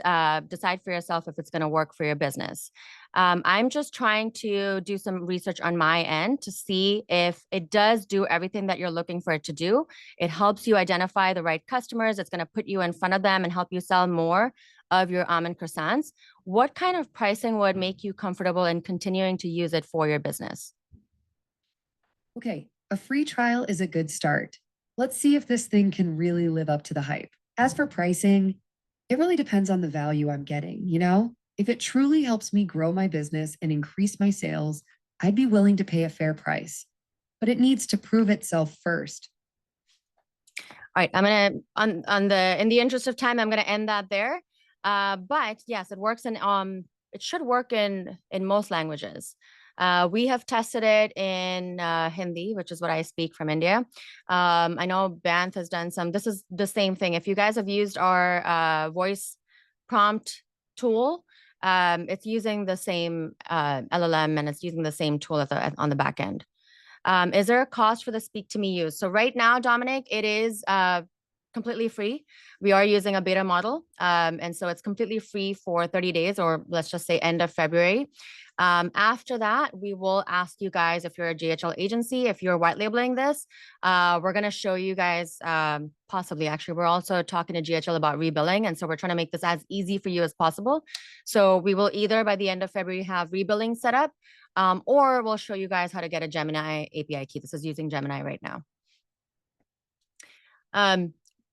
decide for yourself if it's going to work for your business. I'm just trying to do some research on my end to see if it does do everything that you're looking for it to do. It helps you identify the right customers. It's going to put you in front of them and help you sell more of your almond croissants. What kind of pricing would make you comfortable in continuing to use it for your business? Okay, a free trial is a good start. Let's see if this thing can really live up to the hype. As for pricing, it really depends on the value I'm getting, you know? If it truly helps me grow my business and increase my sales, I'd be willing to pay a fair price. But it needs to prove itself first. All right, I'm in the interest of time, I'm gonna end that there. But yes, it works it should work in most languages. We have tested it in Hindi, which is what I speak from India. I know Banth has done some. This is the same thing. If you guys have used our voice prompt tool, it's using the same LLM and it's using the same tool on the back end. Is there a cost for the Speak to Me use? So right now, Dominic, it is completely free. We are using a beta model. And so it's completely free for 30 days, or let's just say end of February. After that, we will ask you guys if you're a GHL agency, if you're white labeling this, we're going to show you guys possibly, actually, we're also talking to GHL about rebilling. And so we're trying to make this as easy for you as possible. So we will either by the end of February have rebilling set up, or we'll show you guys how to get a Gemini API key. This is using Gemini right now.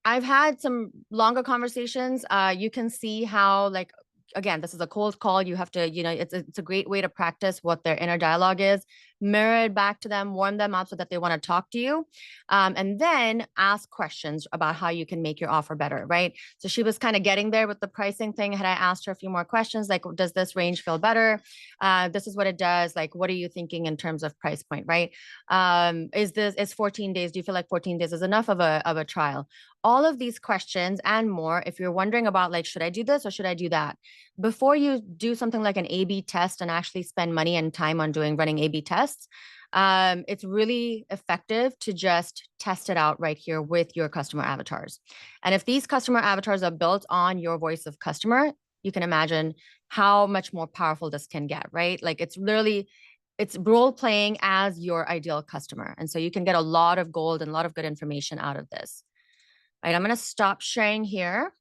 I've had some longer conversations. You can see how, like, again, this is a cold call. You have to, you know, it's a great way to practice what their inner dialogue is. mirror it back to them, warm them up so that they want to talk to you. And then ask questions about how you can make your offer better, right? So she was kind of getting there with the pricing thing. Had I asked her a few more questions, like, does this range feel better? This is what it does. Like, what are you thinking in terms of price point, right? Is 14 days? Do you feel like 14 days is enough of a trial? All of these questions and more, if you're wondering about like, should I do this or should I do that? Before you do something like an A/B test and actually spend money and time on running A/B tests, it's really effective to just test it out right here with your customer avatars. And if these customer avatars are built on your voice of customer, you can imagine how much more powerful this can get, right? Like it's role playing as your ideal customer. And so you can get a lot of gold and a lot of good information out of this. All right, I'm going to stop sharing here.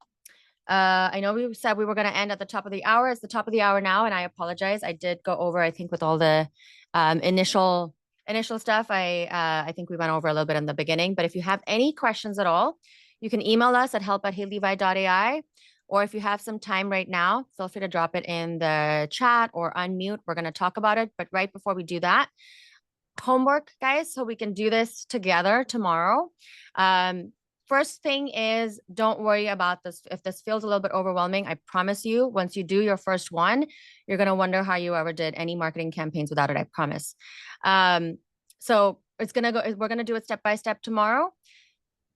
I know we said we were going to end at the top of the hour. It's the top of the hour now, and I apologize. I did go over, I think, with all the initial stuff. I think we went over a little bit in the beginning. But if you have any questions at all, you can email us at help@heylevi.ai. Or if you have some time right now, feel free to drop it in the chat or unmute. We're going to talk about it. But right before we do that, homework, guys, so we can do this together tomorrow. First thing is, don't worry about this. If this feels a little bit overwhelming, I promise you, once you do your first one, you're going to wonder how you ever did any marketing campaigns without it. I promise. So we're going to do it step by step tomorrow.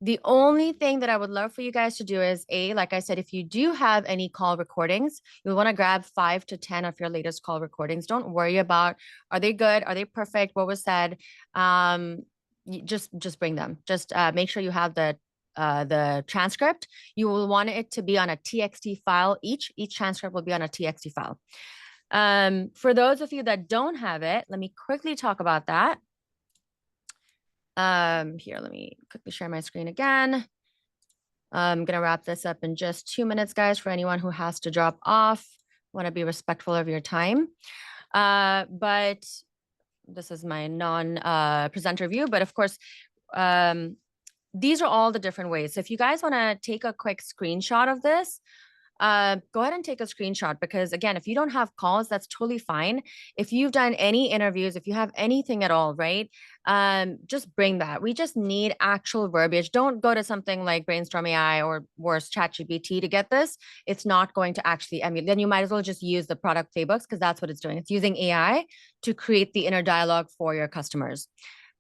The only thing that I would love for you guys to do is like I said, if you do have any call recordings, you'll want to grab 5 to 10 of your latest call recordings. Don't worry about, are they good? Are they perfect? What was said? Just bring them. Just make sure you have the transcript. You will want it to be on a TXT file. Each transcript will be on a TXT file. For those of you that don't have it, let me quickly talk about that. Here, let me quickly share my screen again. I'm going to wrap this up in just 2 minutes, guys, for anyone who has to drop off. Want to be respectful of your time. But this is my non-presenter view, but of course, these are all the different ways. So if you guys want to take a quick screenshot of this, go ahead and take a screenshot, because again, if you don't have calls, that's totally fine. If you've done any interviews, if you have anything at all, right? Just bring that. We just need actual verbiage. Don't go to something like Brainstorm AI or worse, ChatGPT to get this. It's not going to actually, then you might as well just use the product playbooks, because that's what it's doing. It's using AI to create the inner dialogue for your customers.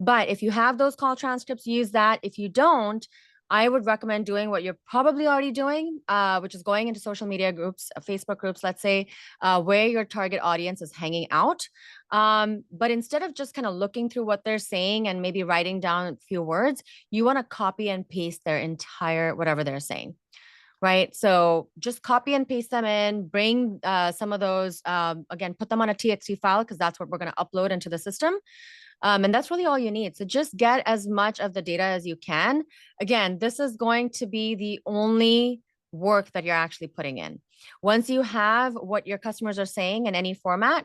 But if you have those call transcripts, use that. If you don't, I would recommend doing what you're probably already doing, which is going into social media groups, Facebook groups, let's say, where your target audience is hanging out. But instead of just kind of looking through what they're saying and maybe writing down a few words, you want to copy and paste their entire whatever they're saying. Right. So just copy and paste them in, bring some of those, again, put them on a TXT file, because that's what we're going to upload into the system. And that's really all you need. So just get as much of the data as you can. Again, this is going to be the only work that you're actually putting in. Once you have what your customers are saying in any format,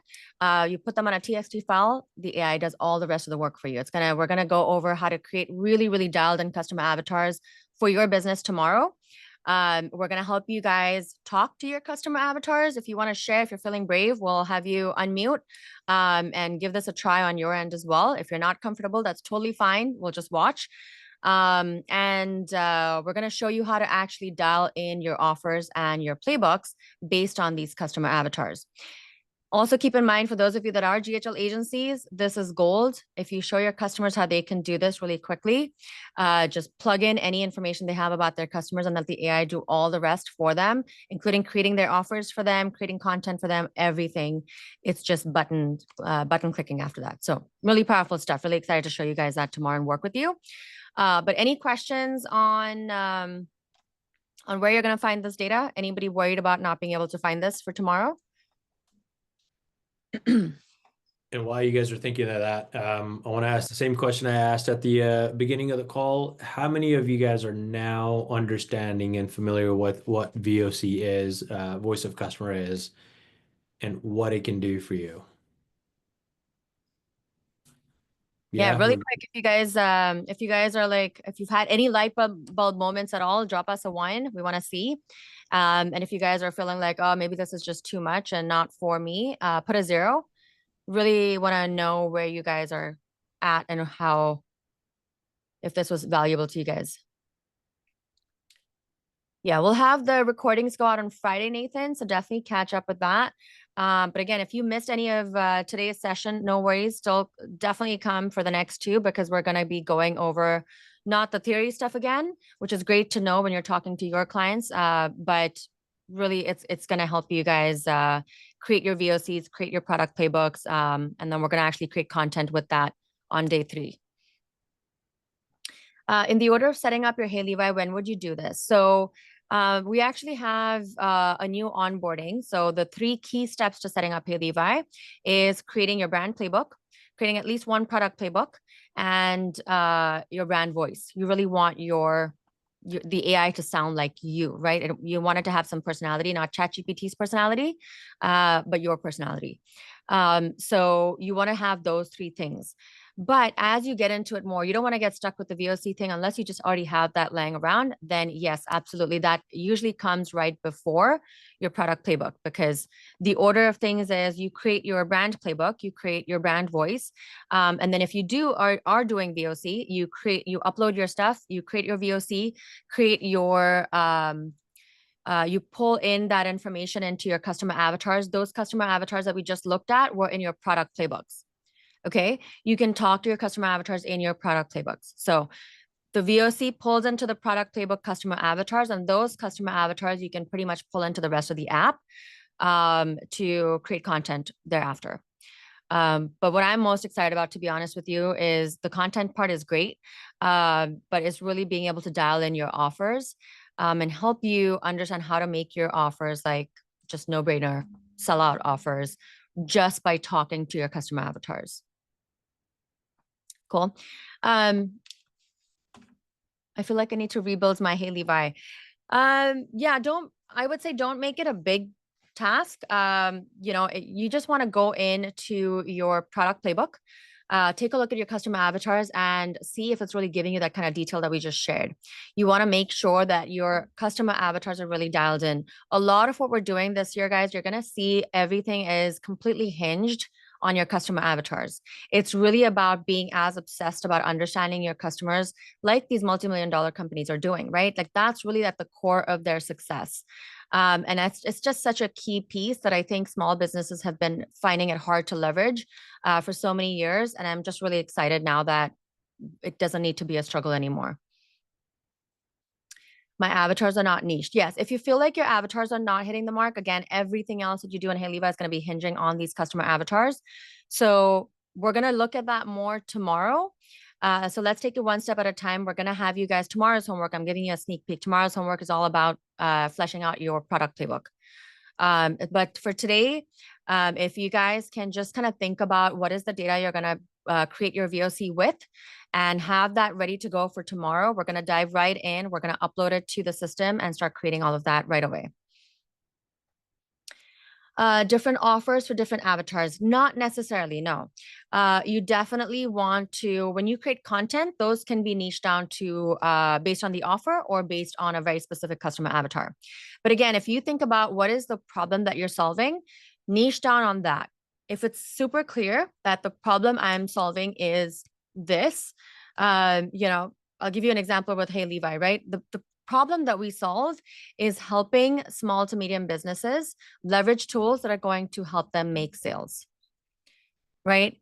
you put them on a TXT file, the AI does all the rest of the work for you. We're going to go over how to create really, really dialed in customer avatars for your business tomorrow. We're going to help you guys talk to your customer avatars. If you want to share, if you're feeling brave, we'll have you unmute and give this a try on your end as well. If you're not comfortable, that's totally fine. We'll just watch. We're going to show you how to actually dial in your offers and your playbooks based on these customer avatars. Also, keep in mind, for those of you that are GHL agencies, this is gold. If you show your customers how they can do this really quickly, just plug in any information they have about their customers and let the AI do all the rest for them, including creating their offers for them, creating content for them, everything. It's just button clicking after that. So really powerful stuff. Really excited to show you guys that tomorrow and work with you. But any questions on where you're going to find this data? Anybody worried about not being able to find this for tomorrow? And while you guys are thinking of that, I want to ask the same question I asked at the beginning of the call. How many of you guys are now understanding and familiar with what VOC is, voice of customer is, and what it can do for you? Yeah, really quick. If you guys are like, if you've had any light bulb moments at all, drop us a 1. We want to see. And if you guys are feeling like, oh, maybe this is just too much and not for me, put a 0. really want to know where you guys are at and if this was valuable to you guys. Yeah, we'll have the recordings go out on Friday, Nathan. So definitely catch up with that. But again, if you missed any of today's session, no worries. Still definitely come for the next two because we're going to be going over not the theory stuff again, which is great to know when you're talking to your clients. But really, it's going to help you guys create your VOCs, create your product playbooks, and then we're going to actually create content with that on day 3. In the order of setting up your Hey Levi, when would you do this? So we actually have a new onboarding. So the 3 key steps to setting up Hey Levi is creating your brand playbook, creating at least one product playbook, and your brand voice. You really want the AI to sound like you, right? You want it to have some personality, not ChatGPT's personality, but your personality. So you want to have those 3 things. But as you get into it more, you don't want to get stuck with the VOC thing unless you just already have that laying around. Then yes, absolutely. That usually comes right before your product playbook, because the order of things is you create your brand playbook, you create your brand voice. And then if you are doing VOC, you upload your stuff, you create your VOC, create your, you pull in that information into your customer avatars. Those customer avatars that we just looked at were in your product playbooks. Okay, you can talk to your customer avatars in your product playbooks. So the VOC pulls into the product playbook customer avatars, and those customer avatars you can pretty much pull into the rest of the app to create content thereafter. But what I'm most excited about, to be honest with you, is the content part is great, but it's really being able to dial in your offers and help you understand how to make your offers like just no-brainer sellout offers just by talking to your customer avatars. Cool. I feel like I need to rebuild my Hey Levi. Yeah, I would say don't make it a big task. You just want to go into your product playbook, take a look at your customer avatars and see if it's really giving you that kind of detail that we just shared. You want to make sure that your customer avatars are really dialed in. A lot of what we're doing this year, guys, you're going to see everything is completely hinged on your customer avatars. It's really about being as obsessed about understanding your customers like these multi-million-dollar companies are doing, right? Like that's really at the core of their success. And it's just such a key piece that I think small businesses have been finding it hard to leverage for so many years. And I'm just really excited now that it doesn't need to be a struggle anymore. My avatars are not niched. Yes, if you feel like your avatars are not hitting the mark, again, everything else that you do in Hey Levi is going to be hinging on these customer avatars. So we're going to look at that more tomorrow. So let's take it one step at a time. We're going to have you guys tomorrow's homework. I'm giving you a sneak peek. Tomorrow's homework is all about fleshing out your product playbook. But for today, if you guys can just kind of think about what is the data you're going to create your VOC with and have that ready to go for tomorrow. We're going to dive right in. We're going to upload it to the system and start creating all of that right away. Different offers for different avatars, not necessarily, no. You definitely want to, when you create content, those can be niched down to based on the offer or based on a very specific customer avatar. But again, if you think about what is the problem that you're solving, niche down on that. If it's super clear that the problem I'm solving is this, I'll give you an example with Hey Levi, right? The problem that we solve is helping small to medium businesses leverage tools that are going to help them make sales, right?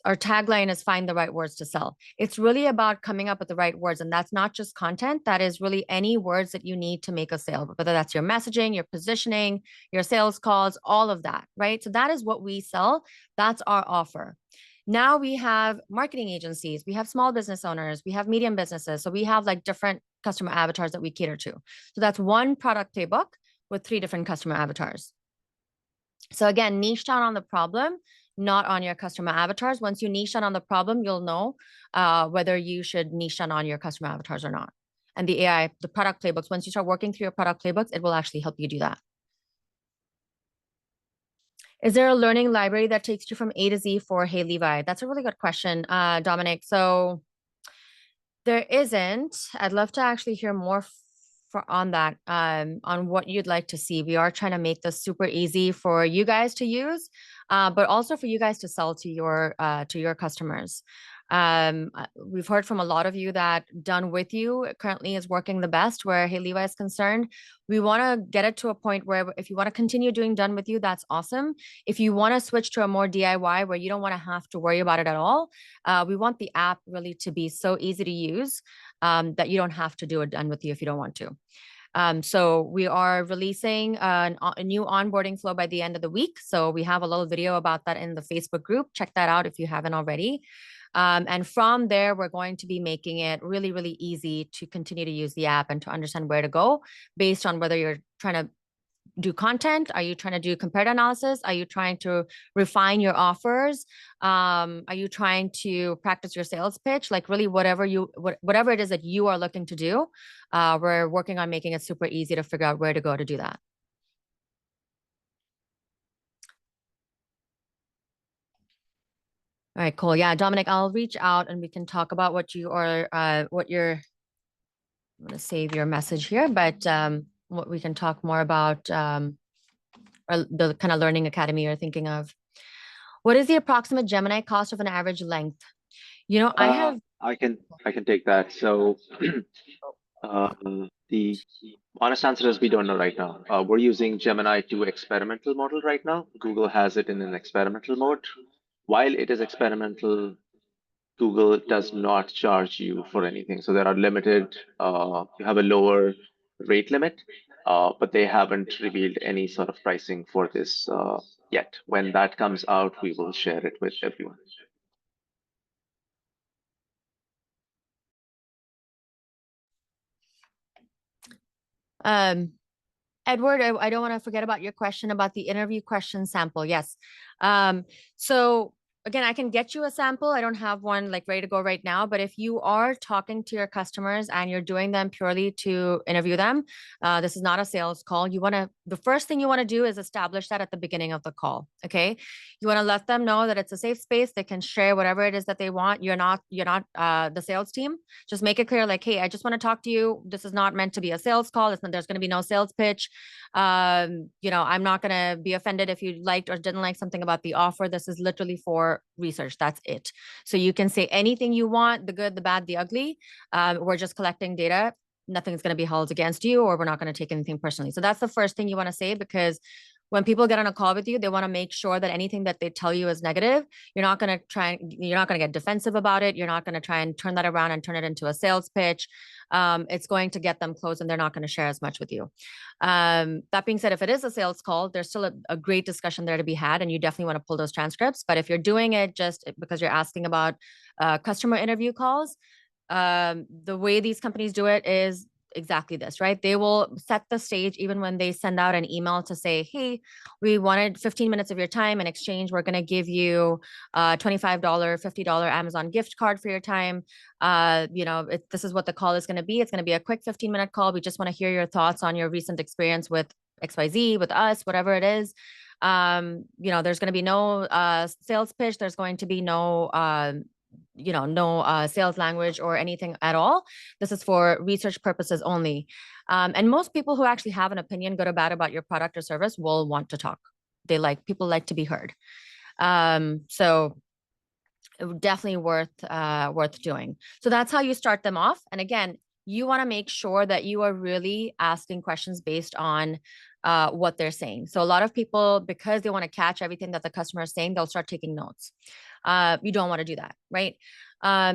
Our tagline is find the right words to sell. It's really about coming up with the right words. And that's not just content. That is really any words that you need to make a sale, whether that's your messaging, your positioning, your sales calls, all of that, right? So that is what we sell. That's our offer. Now we have marketing agencies, we have small business owners, we have medium businesses. So we have like different customer avatars that we cater to. So that's one product playbook with 3 different customer avatars. So again, niche down on the problem, not on your customer avatars. Once you niche down on the problem, you'll know whether you should niche down on your customer avatars or not. And the product playbooks, once you start working through your product playbooks, it will actually help you do that. Is there a learning library that takes you from A to Z for Hey Levi? That's a really good question, Dominic. So there isn't. I'd love to actually hear more on that, on what you'd like to see. We are trying to make this super easy for you guys to use. but also for you guys to sell to your customers. We've heard from a lot of you that Done With You currently is working the best where Hey Levi is concerned. We want to get it to a point where if you want to continue doing Done With You, that's awesome. If you want to switch to a more DIY where you don't want to have to worry about it at all, we want the app really to be so easy to use that you don't have to do it Done With You if you don't want to. So we are releasing a new onboarding flow by the end of the week. So we have a little video about that in the Facebook group. Check that out if you haven't already. And from there, we're going to be making it really, really easy to continue to use the app and to understand where to go based on whether you're trying to do content. Are you trying to do comparative analysis? Are you trying to refine your offers? Are you trying to practice your sales pitch? Like really whatever it is that you are looking to do, we're working on making it super easy to figure out where to go to do that. All right, cool. Yeah, Dominic, I'll reach out and we can talk about what you're, I'm going to save your message here, but what we can talk more about or the kind of learning academy you're thinking of. What is the approximate Gemini cost of an average length? You know, I can take that. So the honest answer is we don't know right now. We're using Gemini 2 experimental model right now. Google has it in an experimental mode. While it is experimental, Google does not charge you for anything. So there are limited, you have a lower rate limit, but they haven't revealed any sort of pricing for this yet. When that comes out, we will share it with everyone. Edward, I don't want to forget about your question about the interview question sample. Yes. So again, I can get you a sample. I don't have one like ready to go right now, but if you are talking to your customers and you're doing them purely to interview them, this is not a sales call. The first thing you want to do is establish that at the beginning of the call. Okay. You want to let them know that it's a safe space. They can share whatever it is that they want. You're not the sales team. Just make it clear, like, hey, I just want to talk to you. This is not meant to be a sales call. There's going to be no sales pitch. I'm not going to be offended if you liked or didn't like something about the offer. This is literally for research. That's it. So you can say anything you want, the good, the bad, the ugly. We're just collecting data. Nothing's going to be held against you, or we're not going to take anything personally. So that's the first thing you want to say, because when people get on a call with you, they want to make sure that anything that they tell you is negative. You're not going to get defensive about it. You're not going to try and turn that around and turn it into a sales pitch. It's going to get them close and they're not going to share as much with you. That being said, if it is a sales call, there's still a great discussion there to be had, and you definitely want to pull those transcripts. But if you're doing it just because you're asking about customer interview calls, the way these companies do it is exactly this, right? They will set the stage even when they send out an email to say, hey, we wanted 15 minutes of your time. In exchange, we're going to give you a $25, $50 Amazon gift card for your time. This is what the call is going to be. It's going to be a quick 15-minute call. We just want to hear your thoughts on your recent experience with XYZ, with us, whatever it is. There's going to be no sales pitch. There's going to be no sales language or anything at all. This is for research purposes only. And most people who actually have an opinion, good or bad, about your product or service will want to talk. People like to be heard. So definitely worth doing. So that's how you start them off. And again, you want to make sure that you are really asking questions based on what they're saying. So a lot of people, because they want to catch everything that the customer is saying, they'll start taking notes. You don't want to do that, right?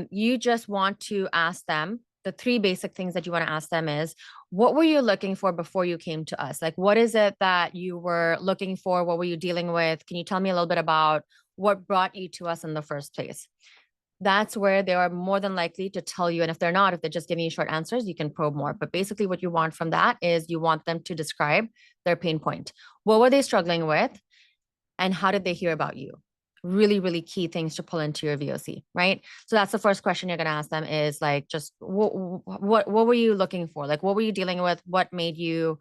You just want to ask them, the three basic things that you want to ask them is, what were you looking for before you came to us? Like, what is it that you were looking for? What were you dealing with? Can you tell me a little bit about what brought you to us in the first place? That's where they are more than likely to tell you. And if they're not, if they're just giving you short answers, you can probe more. But basically what you want from that is you want them to describe their pain point. What were they struggling with? And how did they hear about you? Really, really key things to pull into your VOC, right? So that's the first question you're going to ask them is like, just what were you looking for? Like, what were you dealing with? What made you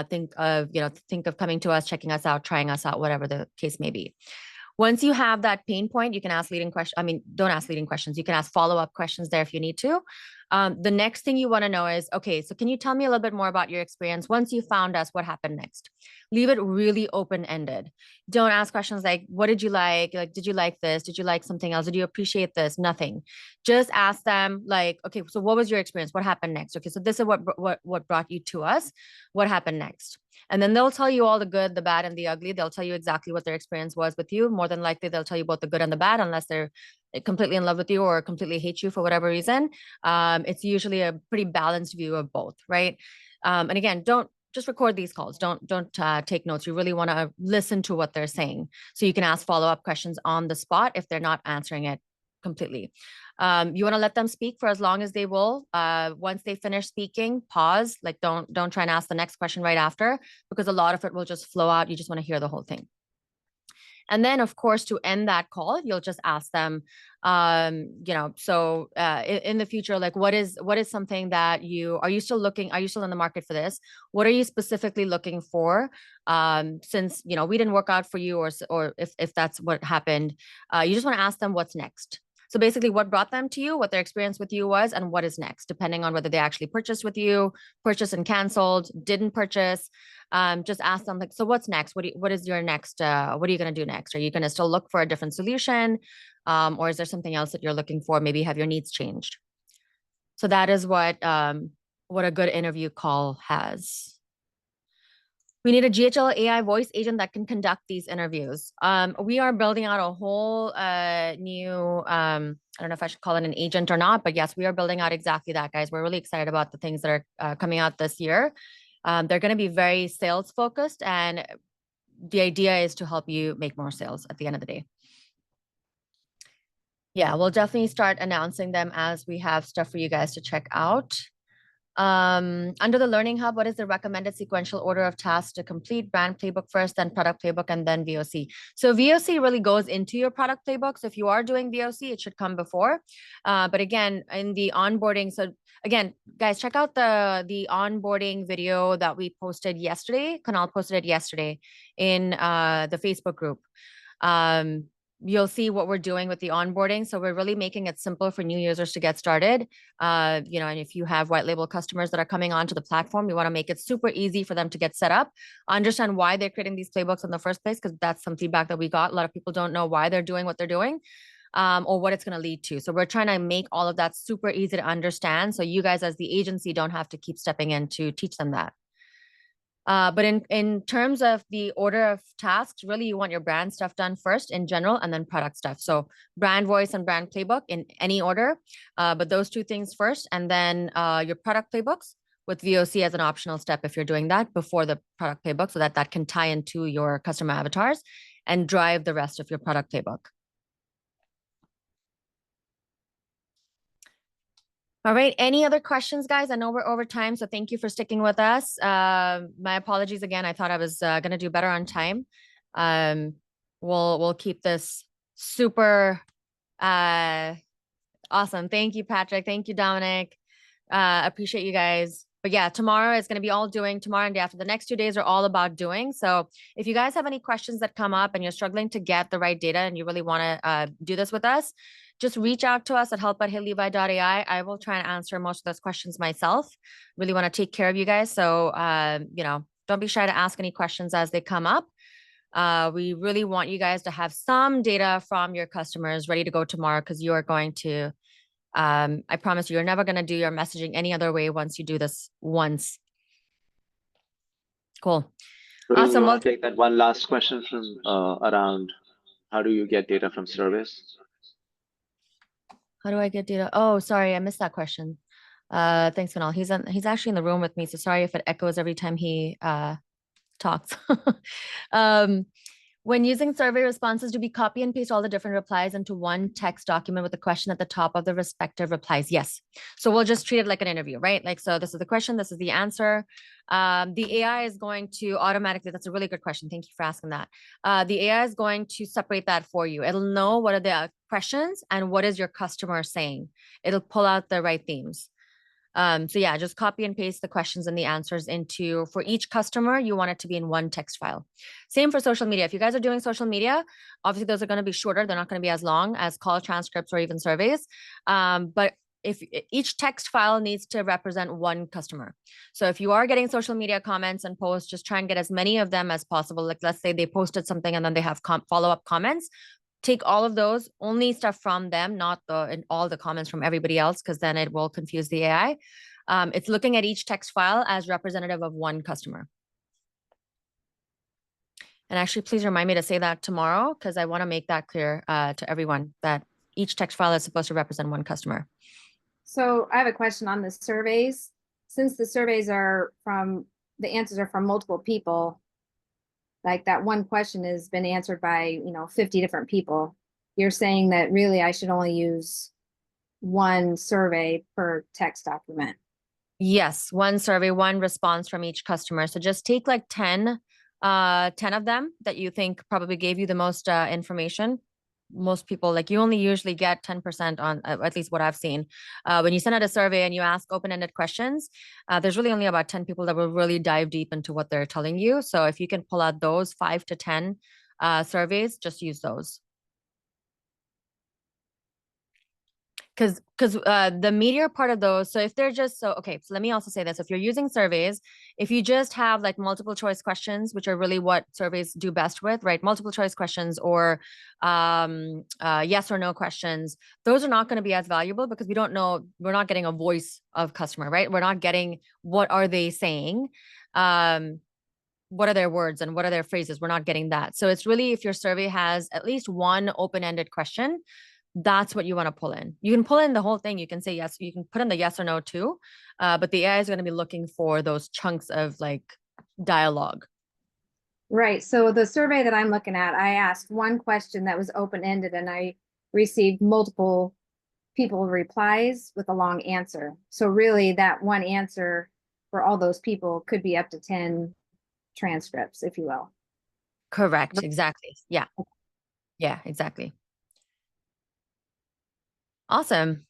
think of coming to us, checking us out, trying us out, whatever the case may be. Once you have that pain point, you can ask leading questions. I mean, don't ask leading questions. You can ask follow-up questions there if you need to. The next thing you want to know is, okay, so can you tell me a little bit more about your experience? Once you found us, what happened next? Leave it really open-ended. Don't ask questions like, what did you like? Like, did you like this? Did you like something else? Did you appreciate this? Nothing. Just ask them like, okay, so what was your experience? What happened next? Okay, so this is what brought you to us. What happened next? And then they'll tell you all the good, the bad, and the ugly. They'll tell you exactly what their experience was with you. More than likely, they'll tell you both the good and the bad, unless they're completely in love with you or completely hate you for whatever reason. It's usually a pretty balanced view of both, right? And again, don't just record these calls. Don't take notes. You really want to listen to what they're saying, so you can ask follow-up questions on the spot if they're not answering it completely. You want to let them speak for as long as they will. Once they finish speaking, pause. Like don't try and ask the next question right after, because a lot of it will just flow out. You just want to hear the whole thing. And then, of course, to end that call, you'll just ask them, so in the future, like what is something that are you still in the market for this? What are you specifically looking for? Since, we didn't work out for you, or if that's what happened, you just want to ask them what's next. So basically what brought them to you, what their experience with you was, and what is next, depending on whether they actually purchased with you, purchased and canceled, didn't purchase. Just ask them like, so what's next? What is your next, what are you going to do next? Are you going to still look for a different solution? Or is there something else that you're looking for? Maybe have your needs changed? So that is what a good interview call has. We need a GHL AI voice agent that can conduct these interviews. We are building out a whole new, I don't know if I should call it an agent or not, but yes, we are building out exactly that, guys. We're really excited about the things that are coming out this year. They're going to be very sales focused, and the idea is to help you make more sales at the end of the day. Yeah, we'll definitely start announcing them as we have stuff for you guys to check out. Under the Learning Hub, what is the recommended sequential order of tasks to complete? Brand playbook first, then product playbook, and then VOC. So VOC really goes into your product playbook. So if you are doing VOC, it should come before. But again, in the onboarding, so again, guys, check out the onboarding video that we posted yesterday. Kunal posted it yesterday in the Facebook group. You'll see what we're doing with the onboarding. So we're really making it simple for new users to get started. And if you have white label customers that are coming onto the platform, we want to make it super easy for them to get set up, understand why they're creating these playbooks in the first place, because that's some feedback that we got. A lot of people don't know why they're doing what they're doing, or what it's going to lead to. So we're trying to make all of that super easy to understand, so you guys as the agency don't have to keep stepping in to teach them that. But in terms of the order of tasks, really you want your brand stuff done first in general, and then product stuff. So brand voice and brand playbook in any order, but those two things first, and then your product playbooks with VOC as an optional step if you're doing that before the product playbook, so that can tie into your customer avatars and drive the rest of your product playbook. All right. Any other questions, guys? I know we're over time, so thank you for sticking with us. My apologies again. I thought I was going to do better on time. We'll keep this super awesome. Thank you, Patrick. Thank you, Dominic. Appreciate you guys. But yeah, tomorrow is going to be all doing. Tomorrow and day after. The next 2 days are all about doing. So if you guys have any questions that come up and you're struggling to get the right data and you really want to do this with us, just reach out to us at help@heylevi.ai. I will try and answer most of those questions myself. Really want to take care of you guys. So, don't be shy to ask any questions as they come up. We really want you guys to have some data from your customers ready to go tomorrow, because you are going to, I promise you're never going to do your messaging any other way once you do this once. Cool. Awesome. I'll take that one last question from around how do you get data from service? How do I get data? Oh, sorry, I missed that question. Thanks, Kunal. He's actually in the room with me, so sorry if it echoes every time he talks. When using survey responses, do we copy and paste all the different replies into one text document with the question at the top of the respective replies? Yes. So we'll just treat it like an interview, right? Like, so this is the question, this is the answer. The AI is going to automatically, that's a really good question. Thank you for asking that. The AI is going to separate that for you. It'll know what are the questions and what is your customer saying. It'll pull out the right themes. So yeah, just copy and paste the questions and the answers into, for each customer, you want it to be in one text file. Same for social media. If you guys are doing social media, obviously those are going to be shorter. They're not going to be as long as call transcripts or even surveys. But if each text file needs to represent one customer. So if you are getting social media comments and posts, just try and get as many of them as possible. Like let's say they posted something and then they have follow-up comments. Take all of those, only stuff from them, not and all the comments from everybody else, because then it will confuse the AI. It's looking at each text file as representative of one customer. And actually, please remind me to say that tomorrow, because I want to make that clear to everyone that each text file is supposed to represent one customer. So I have a question on the surveys. Since the surveys are the answers are from multiple people, like that one question has been answered by, 50 different people. You're saying that really I should only use one survey per text document. Yes, one survey, one response from each customer. So just take like 10 of them that you think probably gave you the most information. Most people, like, you only usually get 10% on at least what I've seen. When you send out a survey and you ask open-ended questions, there's really only about 10 people that will really dive deep into what they're telling you. So if you can pull out those 5 to 10 surveys, just use those. Because the meteor part of those, so if they're just, okay, so let me also say this. If you're using surveys, if you just have like multiple choice questions, which are really what surveys do best with, right? Multiple choice questions or yes or no questions, those are not going to be as valuable because we don't know, we're not getting a voice of customer, right? We're not getting what are they saying, what are their words and what are their phrases? We're not getting that. So it's really, if your survey has at least one open-ended question, that's what you want to pull in. You can pull in the whole thing. You can say yes. You can put in the yes or no too. But the AI is going to be looking for those chunks of like dialogue. Right. So the survey that I'm looking at, I asked one question that was open-ended and I received multiple people replies with a long answer. So really that one answer for all those people could be up to 10 transcripts, if you will. Correct. Exactly. Yeah. Yeah, exactly. Awesome.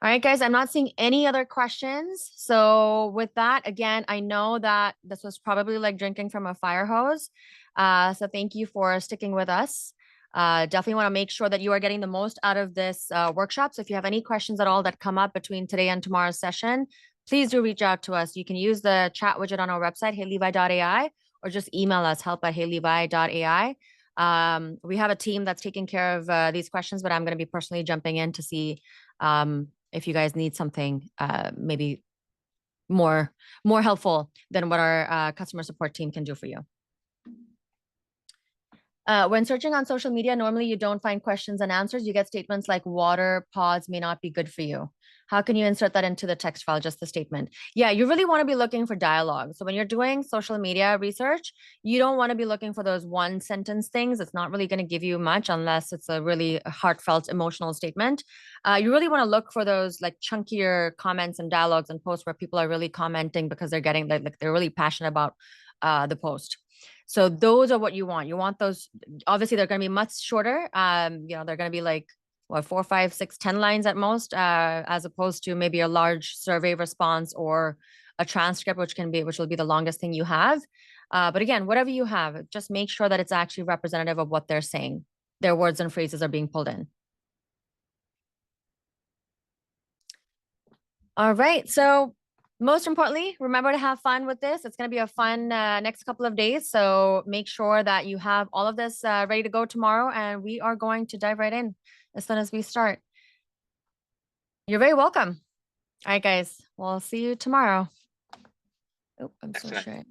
All right, guys, I'm not seeing any other questions. So with that, again, I know that this was probably like drinking from a fire hose. So thank you for sticking with us. Definitely want to make sure that you are getting the most out of this workshop. So if you have any questions at all that come up between today and tomorrow's session, please do reach out to us. You can use the chat widget on our website, heylevi.ai, or just email us, help@heylevi.ai. We have a team that's taking care of these questions, but I'm going to be personally jumping in to see if you guys need something maybe more helpful than what our customer support team can do for you. When searching on social media, normally you don't find questions and answers. You get statements like water pods may not be good for you. How can you insert that into the text file, just the statement? Yeah, you really want to be looking for dialogue. So when you're doing social media research, you don't want to be looking for those one sentence things. It's not really going to give you much unless it's a really heartfelt, emotional statement. You really want to look for those like chunkier comments and dialogues and posts where people are really commenting because they're getting like they're really passionate about the post. So those are what you want. You want those. Obviously, they're going to be much shorter. They're going to be like what, 4, 5, 6, 10 lines at most, as opposed to maybe a large survey response or a transcript, which will be the longest thing you have. But again, whatever you have, just make sure that it's actually representative of what they're saying. Their words and phrases are being pulled in. All right. So most importantly, remember to have fun with this. It's going to be a fun next couple of days. So make sure that you have all of this ready to go tomorrow. And we are going to dive right in as soon as we start. You're very welcome. All right, guys. We'll see you tomorrow. Oh, I'm so Excellent. sure.